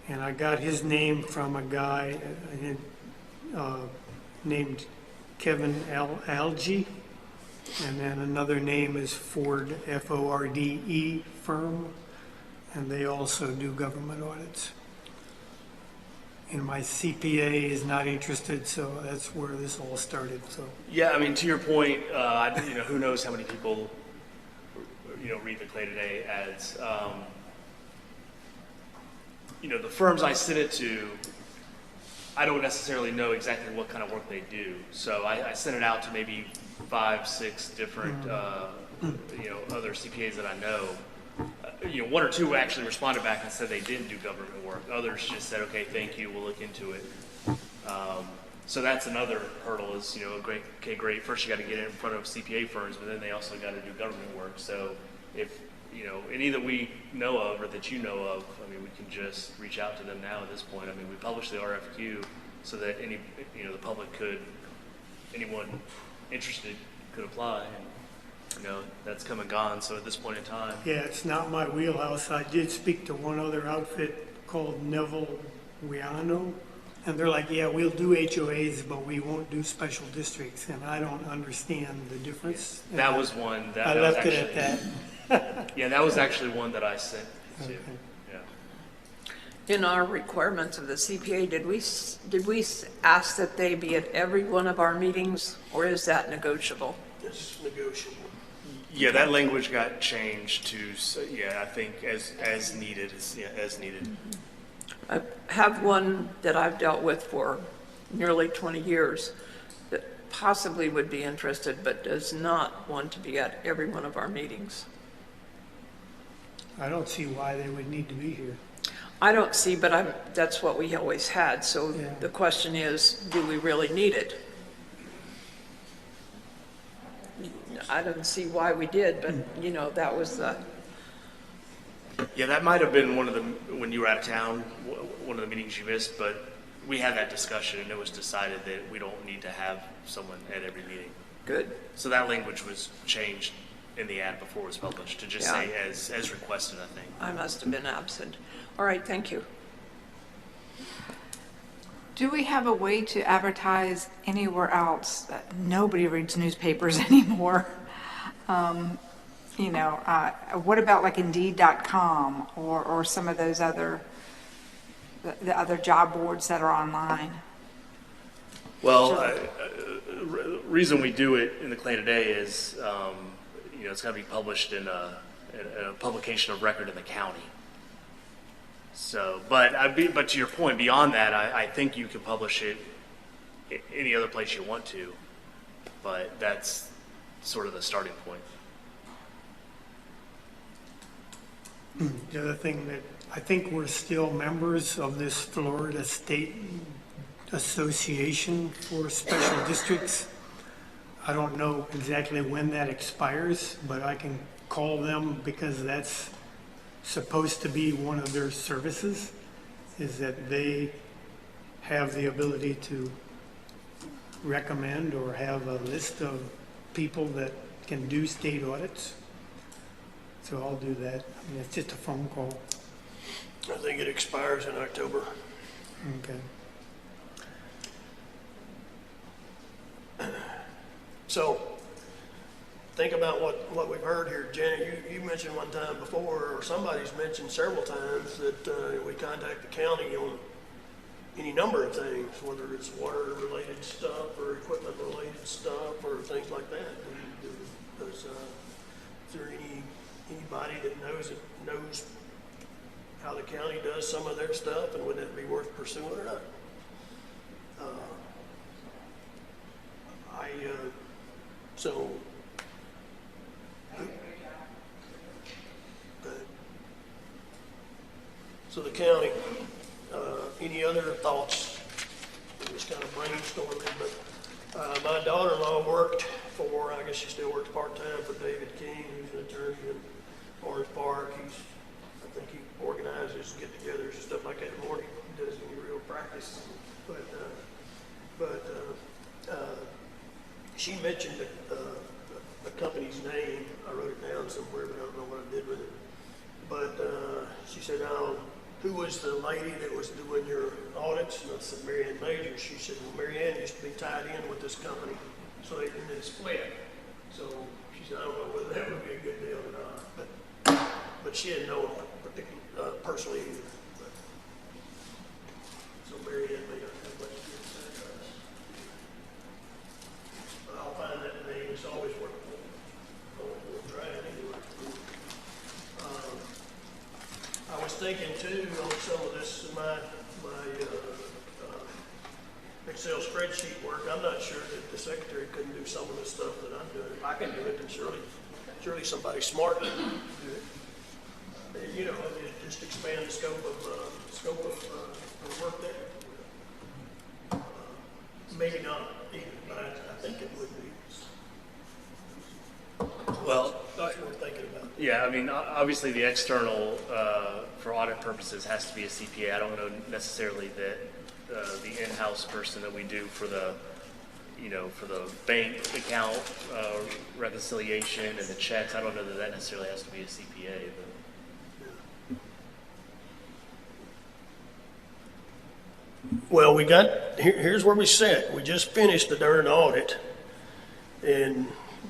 And I got his name from a guy named Kevin Alge. And then another name is Ford, F-O-R-D-E firm. And they also do government audits. And my CPA is not interested, so that's where this all started, so. Yeah, I mean, to your point, who knows how many people, read the Clay Today ads. The firms I sent it to, I don't necessarily know exactly what kind of work they do. So I sent it out to maybe 5, 6 different, other CPAs that I know. One or two actually responded back and said they didn't do government work. Others just said, okay, thank you, we'll look into it. So that's another hurdle is, great. First you got to get it in front of CPA firms, but then they also got to do government work. So if, any that we know of or that you know of, I mean, we can just reach out to them now at this point. I mean, we published the RFQ so that the public anyone interested could apply. And, that's come and gone. So at this point in time. Yeah, it's not my wheelhouse. I did speak to one other outfit called Neville Wiano, and they're like, yeah, we'll do HOAs, but we won't do special districts, and I don't understand the difference. That was one that I left it at that. Yeah, that was actually one that I sent to. Okay. Yeah. In our requirements of the CPA, did we ask that they be at every one of our meetings, or is that negotiable? It's negotiable. Yeah, that language got changed to, I think as needed, as needed. I have one that I've dealt with for nearly 20 years that possibly would be interested, but does not want to be at every one of our meetings. I don't see why they would need to be here. I don't see, but that's what we always had. So Yeah. the question is, do we really need it? I don't see why we did, but that was the. Yeah, that might have been when you were out of town, one of the meetings you missed, but we had that discussion and it was decided that we don't need to have someone at every meeting. Good. So that language was changed in the ad before it was published to just say as requested, I think. I must have been absent. All right, thank you. Do we have a way to advertise anywhere else? Nobody reads newspapers anymore. What about like Indeed.com or some of those the other job boards that are online? Well, reason we do it in the Clay Today is, it's got to be published in a publication of record in the county. So, but to your point, beyond that, I think you can publish it any other place you want to, but that's sort of the starting point. The other thing that I think we're still members of this Florida State Association for Special Districts. I don't know exactly when that expires, but I can call them because that's supposed to be one of their services, is that they have the ability to recommend or have a list of people that can do state audits. So I'll do that. I mean, it's just a phone call. I think it expires in October. Okay. So, think about what we've heard here. Janet, you mentioned one time before, or somebody's mentioned several times, that we contact the county on any number of things, whether it's water-related stuff or equipment-related stuff or things like that. Is there anybody that knows how the county does some of their stuff, and would that be worth pursuing or not? So, so the county, any other thoughts? Just kind of brainstorming, but my daughter-in-law worked for, I guess she still works part-time for David King, who's an attorney in Orange Park. I think he organizes get-togethers and stuff like that in the morning. He does any real practice, but she mentioned the company's name. I wrote it down somewhere, but I don't know what I did with it. But she said, who was the lady that was doing your audits? And I said, Mary Ann Major. She said, well, Mary Ann used to be tied in with this company, so they didn't split. So she said, I don't know whether that would be a good deal or not. But she didn't know particularly personally either. So Mary Ann may not have much to say to us. But I'll find that name. It's always worth it. We'll try it anyway. I was thinking too on some of this, my Excel spreadsheet work. I'm not sure that the secretary couldn't do some of the stuff that I'm doing. If I can do it, then surely somebody smart can do it. You know, it just expand the scope of work there. Maybe not even, but I think it would be. Well, That's what we're thinking about. yeah, I mean, obviously the external, for audit purposes, has to be a CPA. I don't know necessarily that the in-house person that we do for the, for the bank account reconciliation and the checks, I don't know that that necessarily has to be a CPA. But. Well, here's where we sit. We just finished the darn audit, and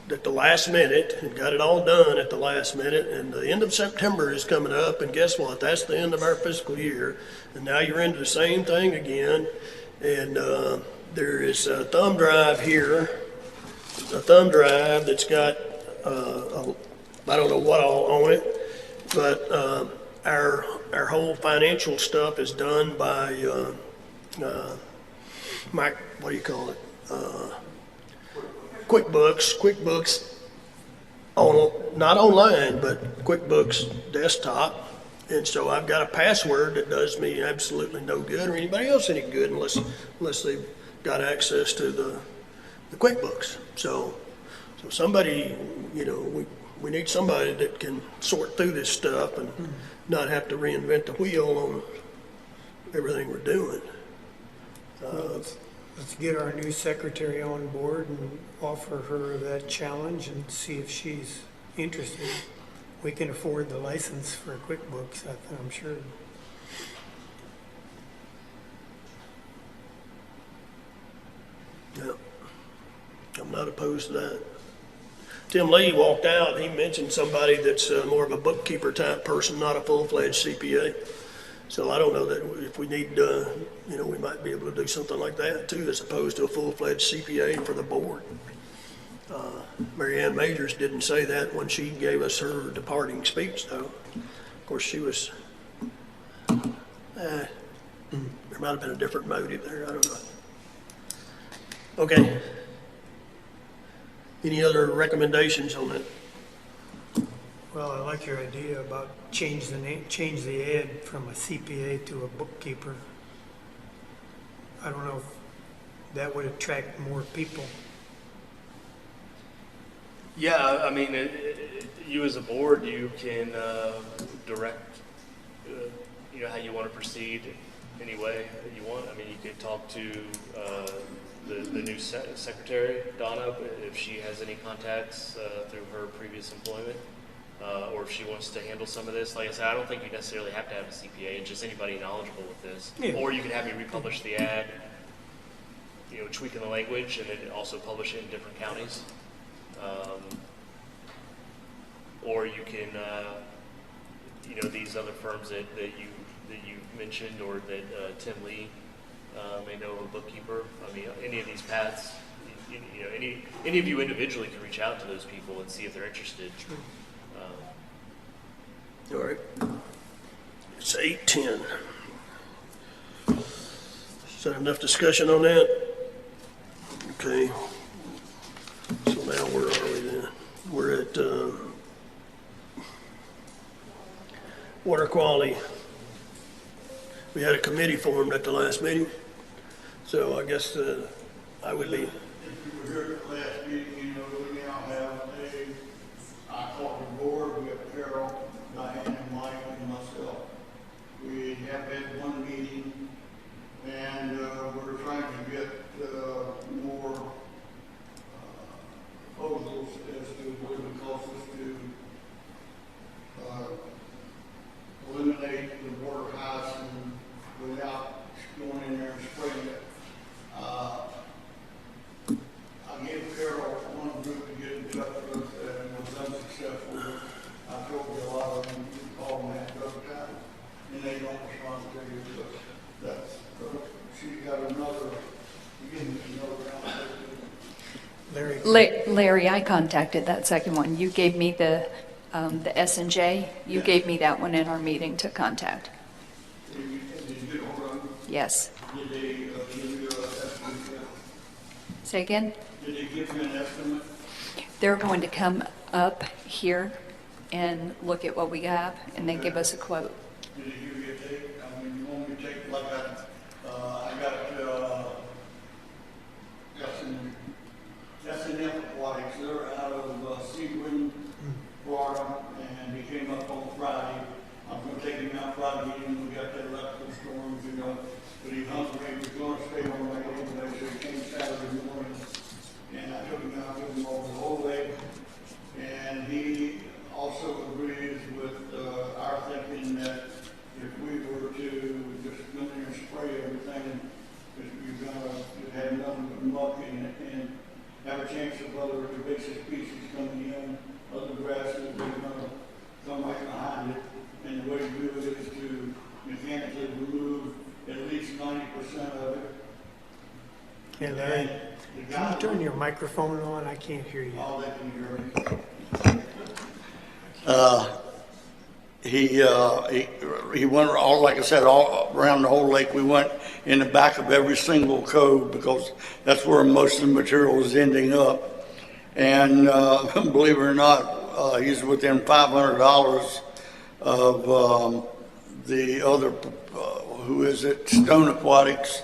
at the last minute, and got it all done at the last minute, and the end of September is coming up, and guess what? That's the end of our fiscal year, and now you're into the same thing again, and there is a thumb drive here, that's got, I don't know what all on it, but our whole financial stuff is done by what do you call it? QuickBooks not online, but QuickBooks desktop. And so I've got a password that does me absolutely no good or anybody else any good unless they've got access to the QuickBooks. So somebody, we need somebody that can sort through this stuff and not have to reinvent the wheel on everything we're doing. Let's get our new secretary on board and offer her that challenge and see if she's interested. We can afford the license for QuickBooks, I'm sure. Yeah, I'm not opposed to that. Tim Lee walked out, he mentioned somebody that's more of a bookkeeper type person, not a full-fledged CPA. So I don't know that if we need, we might be able to do something like that too, as opposed to a full-fledged CPA for the board. Mary Ann Majors didn't say that when she gave us her departing speech, though. Of course, she was, there might have been a different motive there, I don't know. Okay. Any other recommendations on that? Well, I like your idea about change the ad from a CPA to a bookkeeper. I don't know if that would attract more people. Yeah, I mean, you as a board, you can direct, how you want to proceed any way you want. I mean, you could talk to the new secretary, Donna, if she has any contacts through her previous employment, or if she wants to handle some of this. Like I said, I don't think you necessarily have to have a CPA, just anybody knowledgeable with this. Yeah. Or you can have me republish the ad, tweaking the language, and then also publish it in different counties. Or you can, these other firms that you mentioned, or that Tim Lee may know of a bookkeeper. I mean, any of these paths, any of you individually can reach out to those people and see if they're interested. Sure. All right. It's 8:10. that enough discussion on that? Okay. So now where are we then? We're at water quality. We had a committee formed at the last meeting, so I guess I would leave. If you were here at the last meeting, you know, we now have I called the board, we have Carol, Diane, and Mike, and myself. We have had one meeting, and we're trying to get more proposals as to what it would cost us to eliminate the water hyacinth without going in there and spraying it. I gave Carol one group to get in touch with and was unsuccessful. I told you a lot of them, you call them that other time, and they don't respond to you. So that's, she's got another, beginning another round. Larry, I contacted that second one. You gave me the S&J. You gave me that one in our meeting to contact. Did you get hold of them? Yes. Did they give you an estimate? Say again? Did they give you an estimate? They're going to come up here and look at what we have and then give us a quote. Did they give you a date? I mean, you want me to take, like, I got, that's in Aquatics. They're out of Sebring, Florida, and he came up on Friday. I'm going to take him out Friday evening. We got that electrical storms, you know, but he hung me. He was going to stay on my anyway, so he came Saturday morning. And I took him out, took him over the whole lake. And he also agrees with our thinking that if we were to just go in there and spray everything, you're going to have nothing but muck and have a chance of other invasive species coming in, other grasses, they're going to come right behind it. And the way to do it is to mechanically remove at least 90% of it. Hey Larry, can you turn your microphone on? I can't hear you. All they can hear me. He went all, like I said, all around the whole lake. We went in the back of every single cove because that's where most of the material is ending up. And believe it or not, he's within $500 of the other, who is it, Stone Aquatics.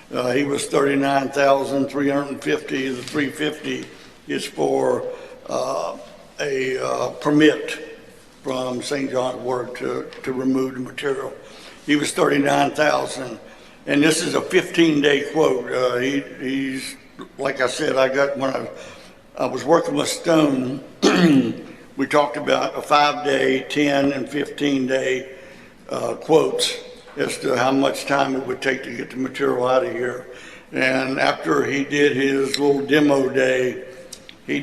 He was $39,350. The $350 is for a permit from St. John's Water to remove the material. He was $39,000, and this is a 15-day quote. He's, like I said, I got, when I was working with Stone, we talked about a 5-day, 10 and 15-day quotes as to how much time it would take to get the material out of here. And after he did his little demo day, he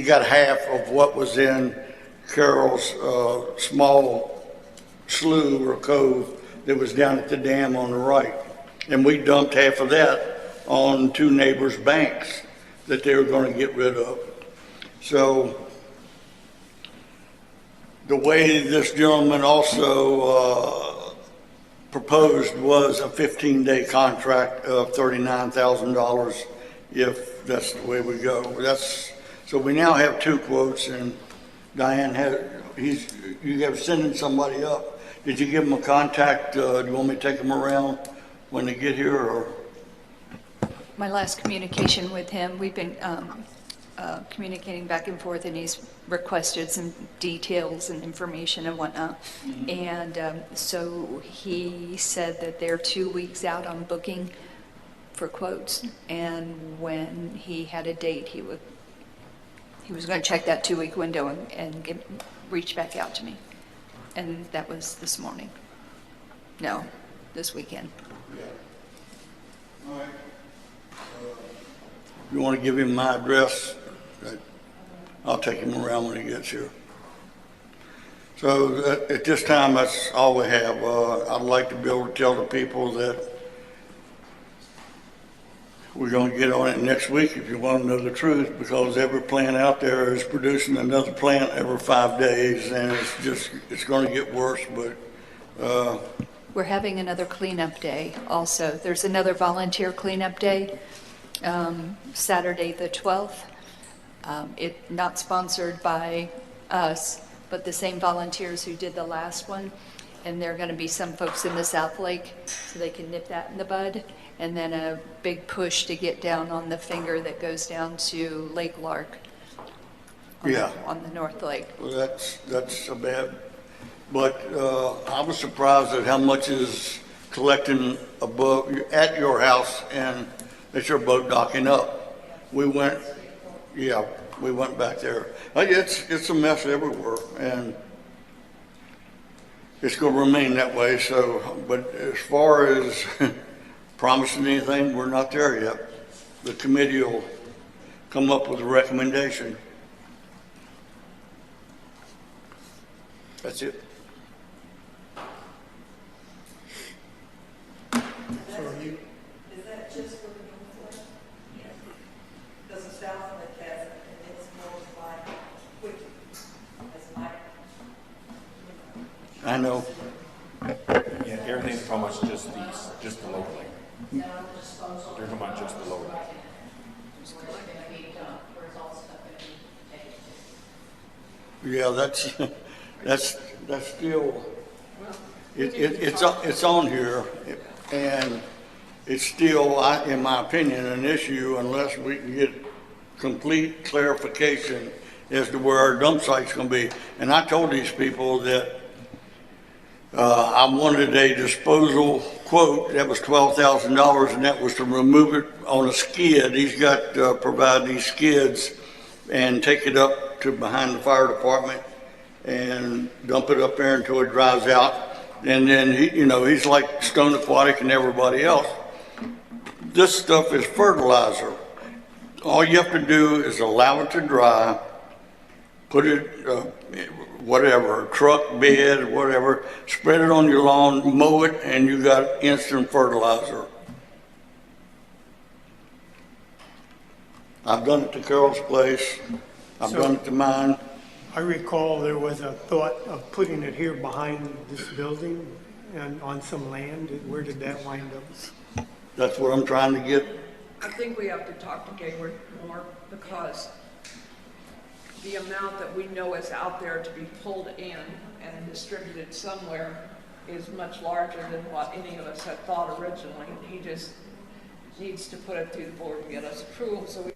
got half of what was in Carol's small slough or cove that was down at the dam on the right. And we dumped half of that on two neighbors' banks that they were going to get rid of. So the way this gentleman also proposed was a 15-day contract of $39,000 if that's the way we go. So we now have two quotes, and Diane you have sending somebody up. Did you give them a contact? Do you want me to take them around when they get here, or? My last communication with him, we've been communicating back and forth, and he's requested some details and information and whatnot. Mm-hmm. And so he said that they're 2 weeks out on booking for quotes, and when he had a date, he was going to check that 2-week window and reach back out to me. And that was this morning. No, this weekend. Yeah. All right. You want to give him my address? I'll take him around when he gets here. So at this time, that's all we have. I'd like to be able to tell the people that we're going to get on it next week if you want to know the truth, because every plant out there is producing another plant every 5 days, and it's going to get worse. But we're having another cleanup day also. There's another volunteer cleanup day, Saturday the 12th. It not sponsored by us, but the same volunteers who did the last one. And there are going to be some folks in the South Lake, so they can nip that in the bud. And then a big push to get down on the finger that goes down to Lake Lark. On the North Lake. Well, that's a bad, but I was surprised at how much is collecting above, at your house and at your boat docking up. We went back there. It's a mess everywhere, and it's going to remain that way. So, but as far as promising anything, we're not there yet. The committee will come up with a recommendation. That's it. Is that just for the North Lake? Yes. Does the South Lake has it, and it's more like, quick, as like. I know. Yeah, everything's pretty much just the lower lake. They're talking about just the lower lake. Yeah, that's still, it's on here, and it's still, in my opinion, an issue unless we can get complete clarification as to where our dump site's gonna be. And I told these people that I wanted a disposal quote that was $12,000, and that was to remove it on a skid. He's got to provide these skids and take it up to behind the fire department and dump it up there until it dries out. And then he's like Stone Aquatic and everybody else. This stuff is fertilizer. All you have to do is allow it to dry, put it, whatever, truck bed, whatever, spread it on your lawn, mow it, and you got instant fertilizer. I've done it to Carol's place. I've done it to mine. I recall there was a thought of putting it here behind this building and on some land. Where did that wind up? That's what I'm trying to get. I think we have to talk to Gaylord more, because the amount that we know is out there to be pulled in and distributed somewhere is much larger than what any of us had thought originally. He just needs to put it through the board and get us approval so we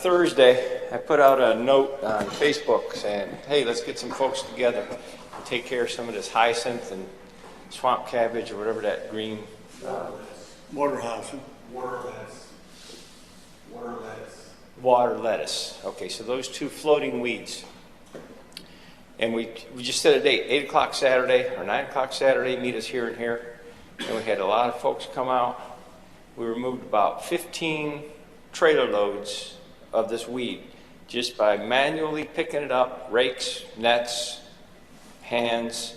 Thursday, I put out a note on Facebook saying, hey, let's get some folks together and take care of some of this hyacinth and swamp cabbage or whatever that green. Water hyacinth. Water lettuce. Okay, so those two floating weeds. And we just set a date, 8 o'clock Saturday or 9 o'clock Saturday, meet us here and here. And we had a lot of folks come out. We removed about 15 trailer loads of this weed just by manually picking it up, rakes, nets, hands,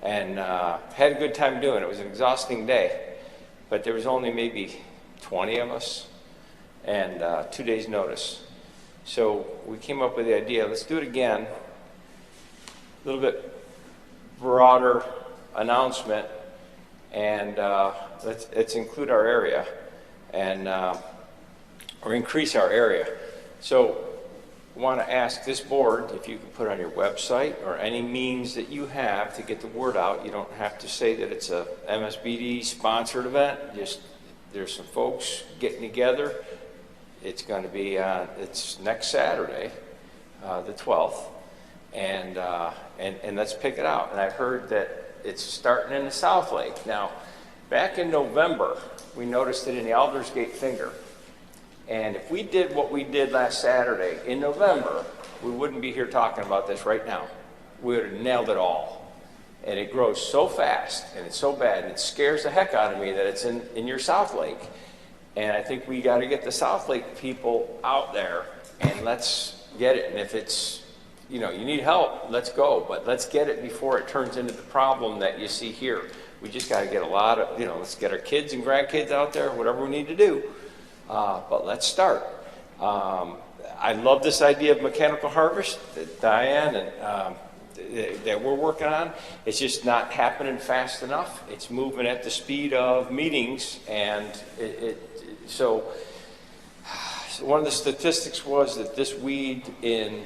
and had a good time doing it. It was an exhausting day, but there was only maybe 20 of us and 2 days notice. So we came up with the idea, let's do it again, a little bit broader announcement, and let's include our area and or increase our area. So I want to ask this board if you could put on your website or any means that you have to get the word out. You don't have to say that it's a MSBD sponsored event. Just there's some folks getting together. It's going to be it's next Saturday, the 12th, and let's pick it out. And I've heard that it's starting in the South Lake. Now, back in November, we noticed it in the Aldersgate Finger. And if we did what we did last Saturday in November, we wouldn't be here talking about this right now. We would have nailed it all. And it grows so fast and it's so bad and it scares the heck out of me that it's in your South Lake. And I think we got to get the South Lake people out there and let's get it. And if it's, you need help, let's go. But let's get it before it turns into the problem that you see here. We just got to get a lot of, let's get our kids and grandkids out there, whatever we need to do. But let's start. I love this idea of mechanical harvest that Diane and that we're working on. It's just not happening fast enough. It's moving at the speed of meetings, and so one of the statistics was that this weed in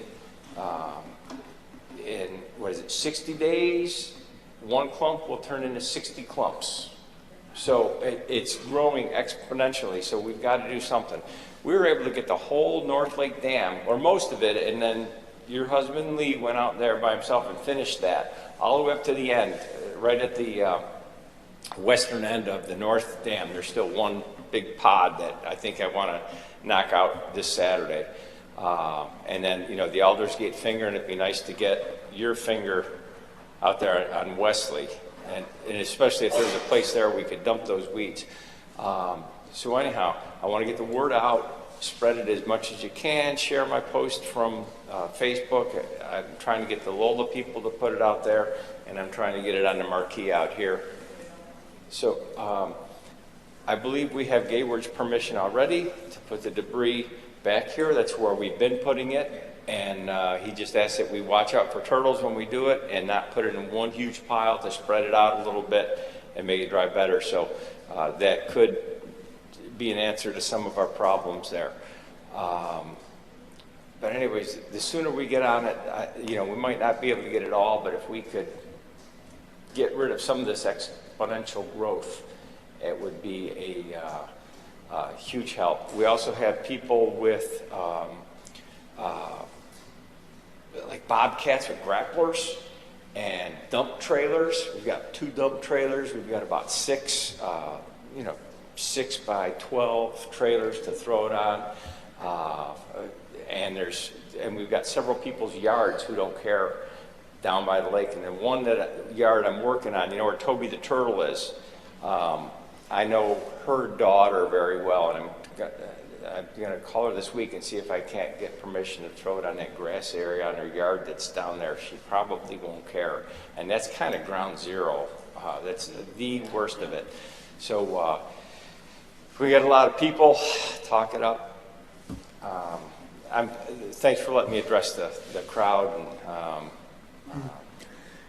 60 days, one clump will turn into 60 clumps. So it's growing exponentially, so we've got to do something. We were able to get the whole North Lake Dam, or most of it, and then your husband Lee went out there by himself and finished that, all the way up to the end, right at the western end of the North Dam. There's still one big pod that I think I want to knock out this Saturday. And then, the Aldersgate Finger, and it'd be nice to get your finger out there on Wesley. And especially if there's a place there we could dump those weeds. So anyhow, I want to get the word out, spread it as much as you can, share my post from Facebook. I'm trying to get the Lola people to put it out there, and I'm trying to get it on the marquee out here. So I believe we have Gayward's permission already to put the debris back here. That's where we've been putting it. And he just asked that we watch out for turtles when we do it and not put it in one huge pile, to spread it out a little bit and make it dry better. So that could be an answer to some of our problems there. But anyways, the sooner we get on it, we might not be able to get it all, but if we could get rid of some of this exponential growth, it would be a huge help. We also have people with like bobcats with grapplers and dump trailers. We've got 2 dump trailers. We've got about 6 by 12 trailers to throw it on. And we've got several people's yards who don't care down by the lake. And then one yard I'm working on, where Toby the turtle is. I know her daughter very well, and I'm going to call her this week and see if I can't get permission to throw it on that grass area on her yard that's down there. She probably won't care. And that's kind of ground zero. That's the worst of it. So we got a lot of people, talk it up. Thanks for letting me address the crowd,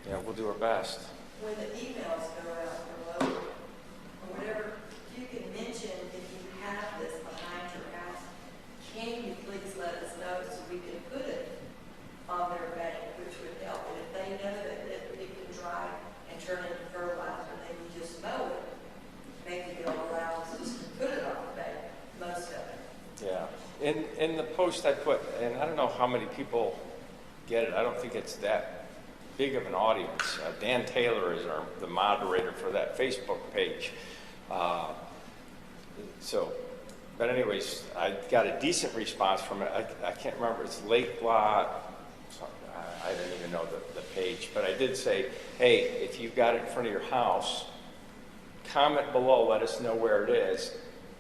and we'll do our best. When the emails go out or whatever, if you can mention if you have this behind your house, can you please let us know so we can put it on their bank, which would help. And if they know that it can dry and turn into fertilizer, then you just mow it. Maybe they'll allow us just to put it on the bank, most of it. Yeah, in the post I put, and I don't know how many people get it. I don't think it's that big of an audience. Dan Taylor is the moderator for that Facebook page. But anyways, I got a decent response from it. I can't remember. It's Lake Lot. I didn't even know the page, but I did say, hey, if you've got it in front of your house, comment below, let us know where it is.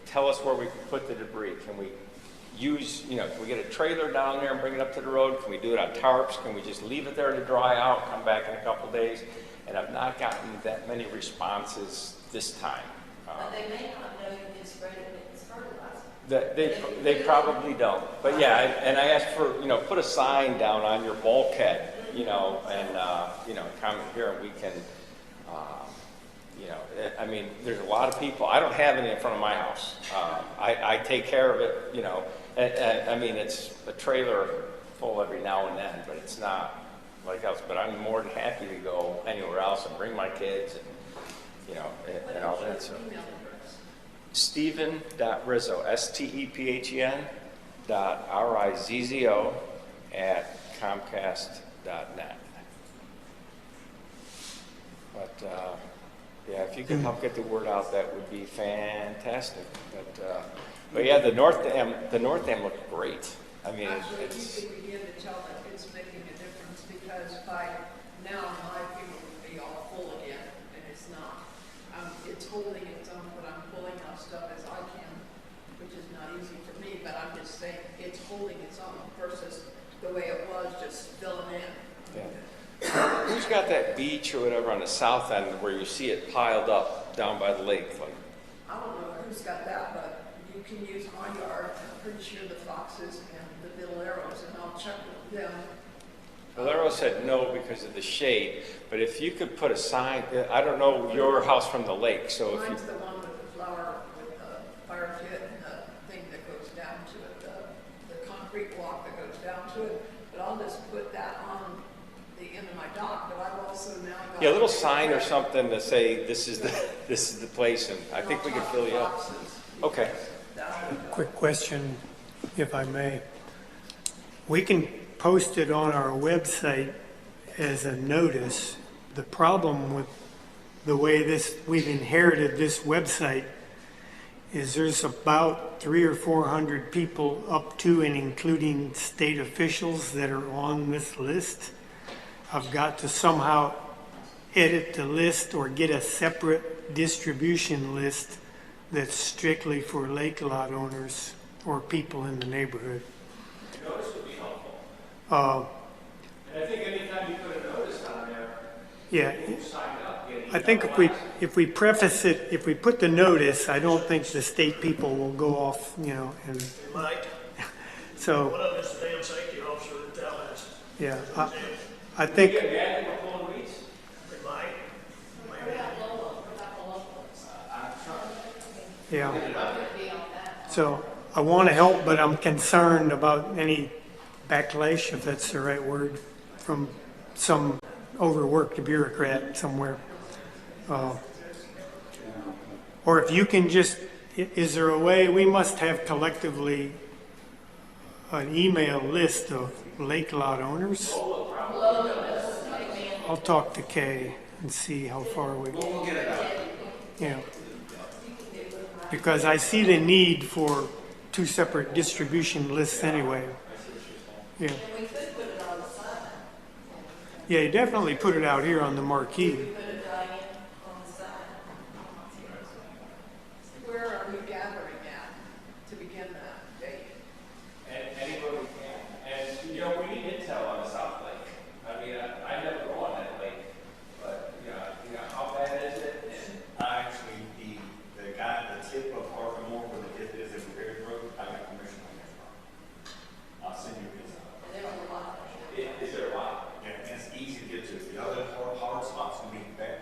Tell us where we can put the debris. Can we use, can we get a trailer down there and bring it up to the road? Can we do it on tarps? Can we just leave it there to dry out, come back in a couple days? And I've not gotten that many responses this time. But they may not know you can spread it as fertilizer. They probably don't. But yeah, and I asked for, put a sign down on your bulkhead, and, comment here and we can, I mean, there's a lot of people. I don't have any in front of my house. I take care of it, I mean, it's a trailer full every now and then, but it's not like else. But I'm more than happy to go anywhere else and bring my kids and, and all that. So. Stephen.Rizzo, STEPHEN .RIZZO @Comcast.net. But yeah, if you could help get the word out, that would be fantastic. But yeah, the North Dam looked great. I mean, actually, it's. you can begin to tell that it's making a difference because by now my people would be all full again, and it's not. It's holding its own, but I'm pulling out stuff as I can, which is not easy for me. But I'm just saying it's holding its own versus the way it was just filling in. Yeah. Who's got that beach or whatever on the south end where you see it piled up down by the lake? I don't know who's got that, but you can use my yard. I'm pretty sure the foxes and the little arrows, and I'll check with them. Valero said no because of the shade, but if you could put a sign, I don't know your house from the lake, so if Mine's you. the one with the flower, with the fire pit and the thing that goes down to it, the concrete block that goes down to it. But I'll just put that on the end of my dock, but I've also now got. Yeah, a little sign or something to say this is the place, and I think we can fill you up. Okay. Quick question, if I may. We can post it on our website as a notice. The problem with the way we've inherited this website is there's about 300 or 400 people up to and including state officials that are on this list. I've got to somehow edit the list or get a separate distribution list that's strictly for lake lot owners or people in the neighborhood. Notice would be helpful. And I think anytime you put a notice on there, Yeah, people sign up. I think if we preface it, if we put the notice, I don't think the state people will go off, and It might. so. One of them is the damn safety officer in Tallahassee. Yeah, I think. It might. Yeah. So I want to help, but I'm concerned about any backlash, if that's the right word, from some overworked bureaucrat somewhere. Or if you can just, is there a way, we must have collectively an email list of lake lot owners? I'll talk to Kay and see how far we go. Yeah. Because I see the need for 2 separate distribution lists anyway. Yeah. Yeah, you definitely put it out here on the marquee. Where are we gathering at to begin that date? And anybody can. And, we need intel on the South Lake. I mean, I never go on that lake, but, how bad is it? And Actually, the guy at the tip of Arkham Moore, where the dip is in Perry Road, I got permission on that from. I'll send you his. Is there a lot? Yeah, it's easy to get to. The other hard spots will be bad.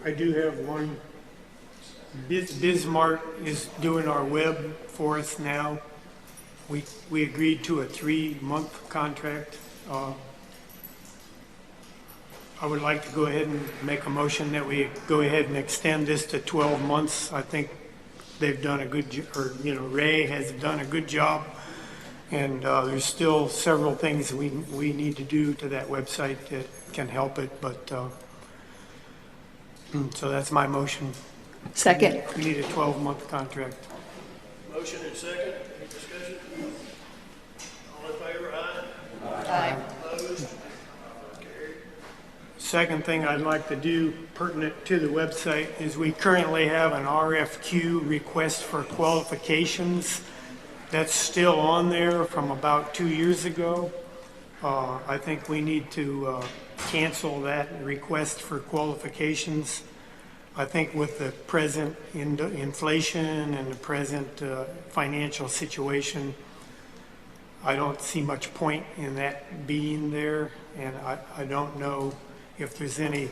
I do have one. Bismarck is doing our web for us now. We agreed to a 3-month contract. I would like to go ahead and make a motion that we go ahead and extend this to 12 months. I think they've done a good, Ray has done a good job. And there's still several things we need to do to that website that can help it, but, so that's my motion. Second. We need a 12-month contract. Motion and second, any discussion? All in favor, aye? Aye. Opposed? Carried. Second thing I'd like to do pertinent to the website is we currently have an RFQ, request for qualifications. That's still on there from about 2 years ago. I think we need to cancel that request for qualifications. I think with the present inflation and the present financial situation, I don't see much point in that being there, and I don't know if there's any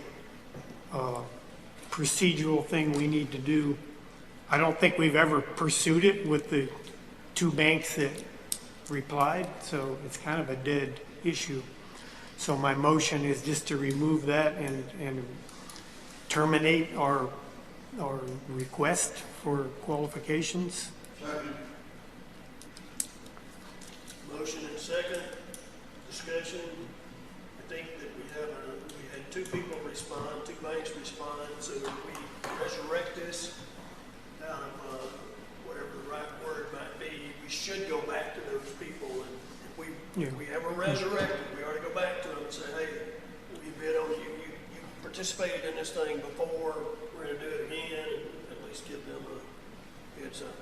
procedural thing we need to do. I don't think we've ever pursued it with the 2 banks that replied, so it's kind of a dead issue. So my motion is just to remove that and terminate our request for qualifications. Motion and second, discussion. I think that we had 2 people respond, 2 banks respond, so if we resurrect this out of whatever the right word might be, we should go back to those people, and if we ever resurrect it, we ought to go back to them and say, hey, we bid on you participated in this thing before, we're gonna do it again, and at least give them a heads up.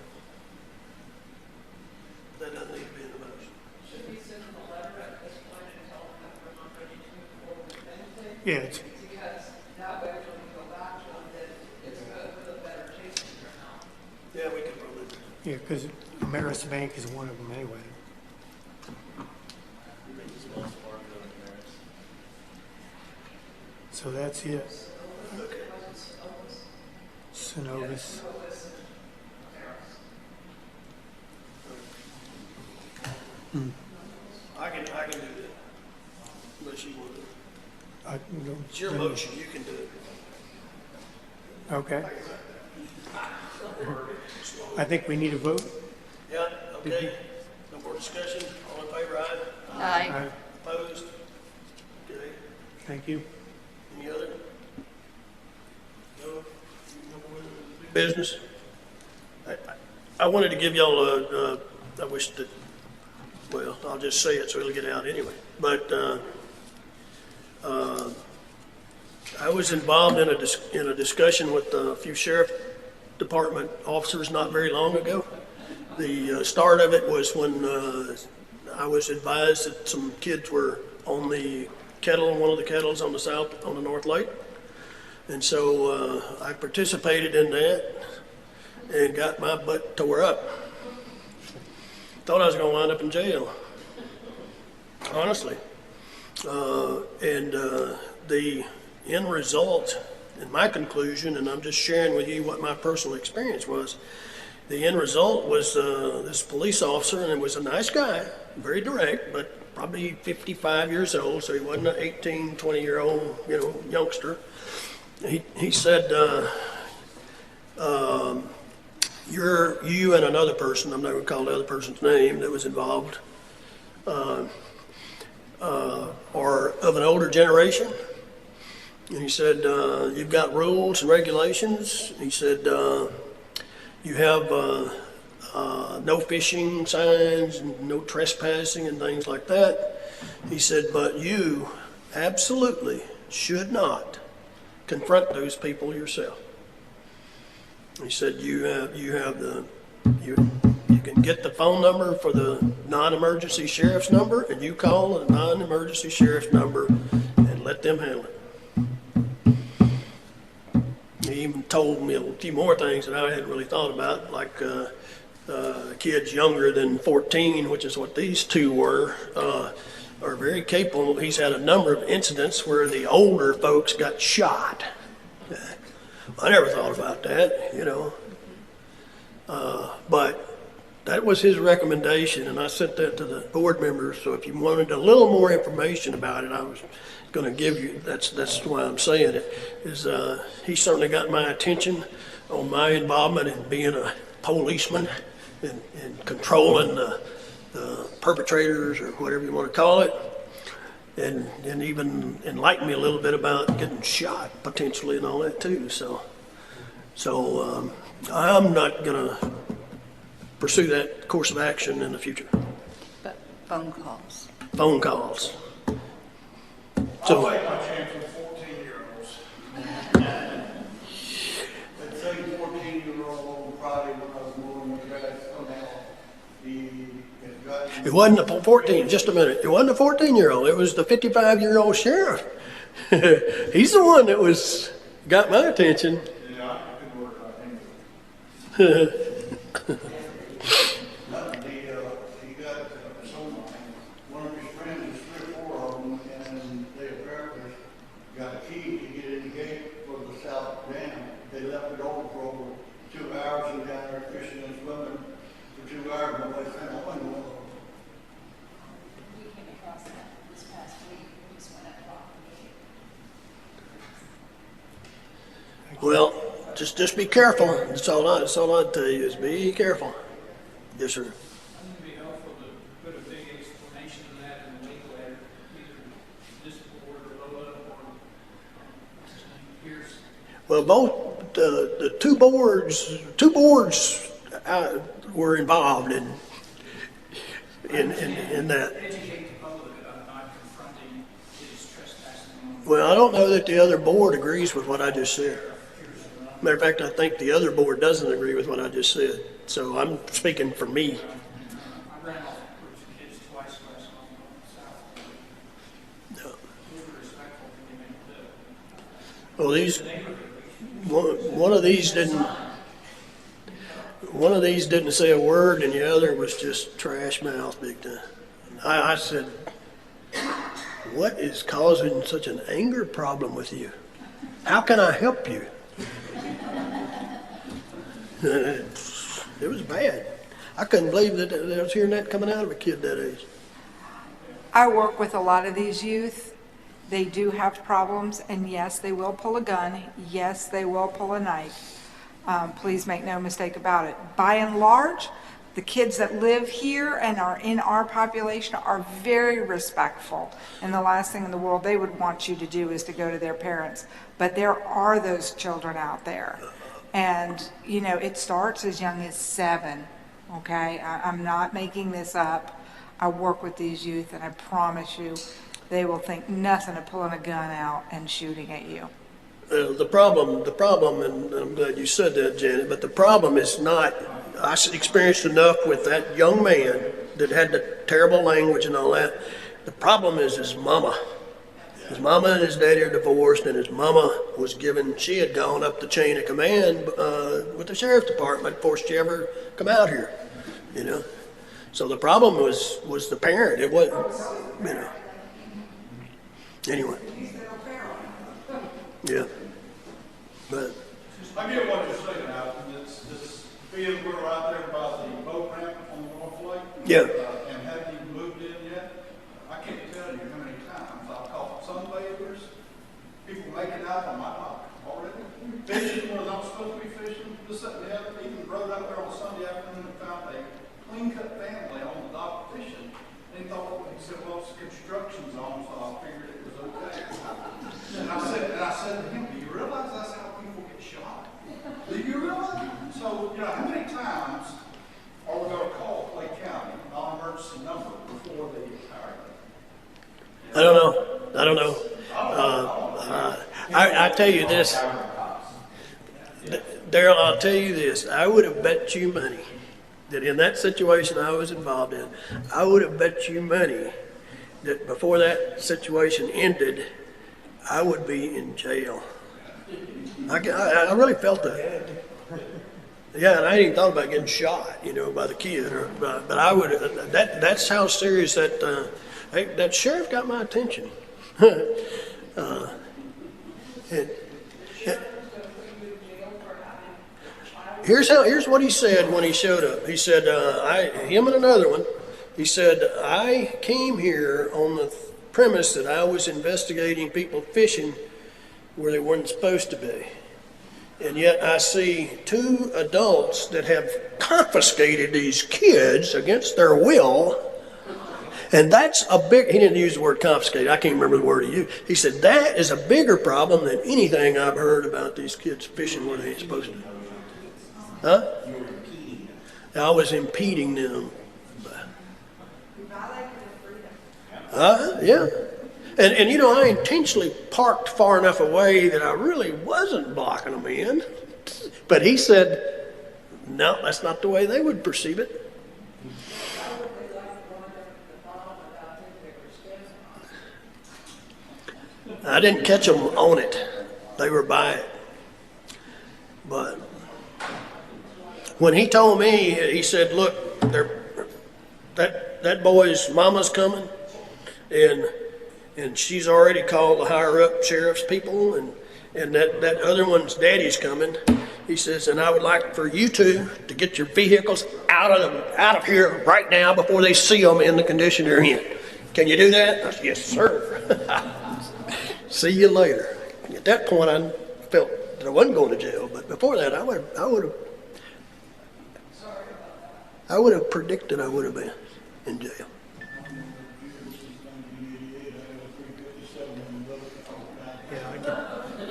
That doesn't need to be in the motion. Should we send them a letter at this point and tell them that we're not ready to move forward with anything? Yeah, it's, Because that way when we go back to them, then it's good with a better taste in their mouth. Yeah, we could probably do that. yeah, because Ameris Bank is one of them anyway. So that's it. Synovus. I can do that, unless you want to. It's your don't- motion, you can do it. Okay. I think we need a vote. Yeah, okay. No more discussion, all in favor, aye? Aye. Opposed? Okay, Thank you. any other? No? No more business? I wanted to give y'all I wish that, well, I'll just say it so it'll get out anyway. But I was involved in a discussion with a few sheriff department officers not very long ago. The start of it was when I was advised that some kids were on the kettle, one of the kettles on the North Lake. And so I participated in that and got my butt tore up. Thought I was gonna wind up in jail, honestly. And the end result, in my conclusion, and I'm just sharing with you what my personal experience was, the end result was this police officer, and it was a nice guy, very direct, but probably 55 years old, so he wasn't an 18, 20-year-old, youngster. He said, you and another person, I'm not going to call the other person's name that was involved, are of an older generation. And he said, you've got rules and regulations. He said, you have no fishing signs and no trespassing and things like that. He said, but you absolutely should not confront those people yourself. He said, you can get the phone number for the non-emergency sheriff's number, and you call the non-emergency sheriff's number and let them handle it. He even told me a few more things that I hadn't really thought about, like kids younger than 14, which is what these 2 were, are very capable. He's had a number of incidents where the older folks got shot. I never thought about that, but that was his recommendation, and I sent that to the board members. So if you wanted a little more information about it, I was going to give you. That's why I'm saying it. He certainly got my attention on my involvement in being a policeman and controlling the perpetrators, or whatever you want to call it, and even enlightened me a little bit about getting shot potentially and all that too. So I'm not going to pursue that course of action in the future. But phone calls. Phone calls. I'll take my chance with 14-year-olds. That same 14-year-old on Friday when I was mowing the grass, somehow he has gotten... It wasn't a 14, just a minute. It wasn't a 14-year-old. It was the 55-year-old sheriff. He's the one that got my attention. Yeah, I couldn't work out anyway. He got one of his friends, 3 or 4 of them, and they apparently got a key to get in the gate for the south dam. They left it open for over 2 hours and down there fishing and swimming for 2 hours, and they found one. We came across that this past week. We just went up and bought the gate. Well, just be careful. That's all I'd tell you is be careful. Yes, sir. I think it'd be helpful to put a big explanation of that in the legal ad, either this board or Lola or Pierce. Well, both the two boards were involved in that. Educate the public about not confronting his trespassing. Well, I don't know that the other board agrees with what I just said. Matter of fact, I think the other board doesn't agree with what I just said. So I'm speaking for me. I ran off a group of kids twice last month on the south. No. We were respectful to them. Well, one of these didn't say a word, and the other was just trash mouth big time. I said, "What is causing such an anger problem with you? How can I help you?" It was bad. I couldn't believe that I was hearing that coming out of a kid that age. I work with a lot of these youth. They do have problems, and yes, they will pull a gun. Yes, they will pull a knife. Please make no mistake about it. By and large, the kids that live here and are in our population are very respectful. And the last thing in the world they would want you to do is to go to their parents. But there are those children out there. And, it starts as young as 7, okay? I'm not making this up. I work with these youth, and I promise you, they will think nothing of pulling a gun out and shooting at you. The problem, and I'm glad you said that, Janet, but the problem is not, I experienced enough with that young man that had the terrible language and all that. The problem is his mama. His mama and his daddy are divorced, and his mama she had gone up the chain of command with the sheriff's department before she ever come out here, So the problem was the parent. It wasn't, Anyway. Yeah. But. I get what you're saying, Alton. This field we're out there by the boat ramp on the North Lake. Yeah. And haven't even moved in yet. I can't tell you how many times I've caught sunbathers, people making out on my dock already, fishing where they're not supposed to be fishing. Just that we haven't even rode out there on Sunday afternoon and found a clean-cut family on the dock fishing. He said, well, it's a construction zone, so I figured it was okay. And I said to him, do you realize that's how people get shot? Do you realize? So, how many times are we going to call Clay County non-emergency number before they get tired of it? I don't know. I tell you this, Daryl, I'll tell you this. I would have bet you money that in that situation I was involved in, I would have bet you money that before that situation ended, I would be in jail. I really felt that. Yeah, and I hadn't even thought about getting shot, by the kid. But I would. That's how serious that sheriff got my attention. here's what he said when he showed up. He said, him and another one, he said, I came here on the premise that I was investigating people fishing where they weren't supposed to be. And yet I see 2 adults that have confiscated these kids against their will. And that's a big, he didn't use the word confiscated. I can't remember the word he used. He said, that is a bigger problem than anything I've heard about these kids fishing where they ain't supposed to. Huh? I was impeding them. Yeah. And you know, I intentionally parked far enough away that I really wasn't blocking them in. But he said, no, that's not the way they would perceive it. I didn't catch them on it. They were by it. But when he told me, he said, look, that boy's mama's coming, and she's already called the higher up sheriff's people, and that other one's daddy's coming. He says, and I would like for you two to get your vehicles out of here right now before they see them in the condition they're in. Can you do that? I said, yes, sir. See you later. At that point, I felt that I wasn't going to jail, but before that, I would have predicted I would have been in jail.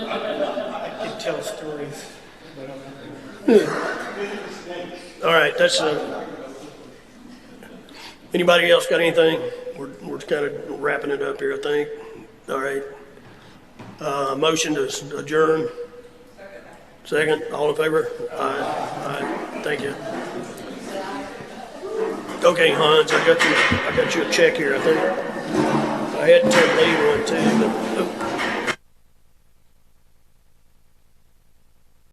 I could tell stories. All right, that's anybody else got anything? We're kind of wrapping it up here, I think. All right. Motion to adjourn. Second. All in favor? Aye. Thank you. Okay, Hans, I got you a check here, I think. I had Tim Lee one too, but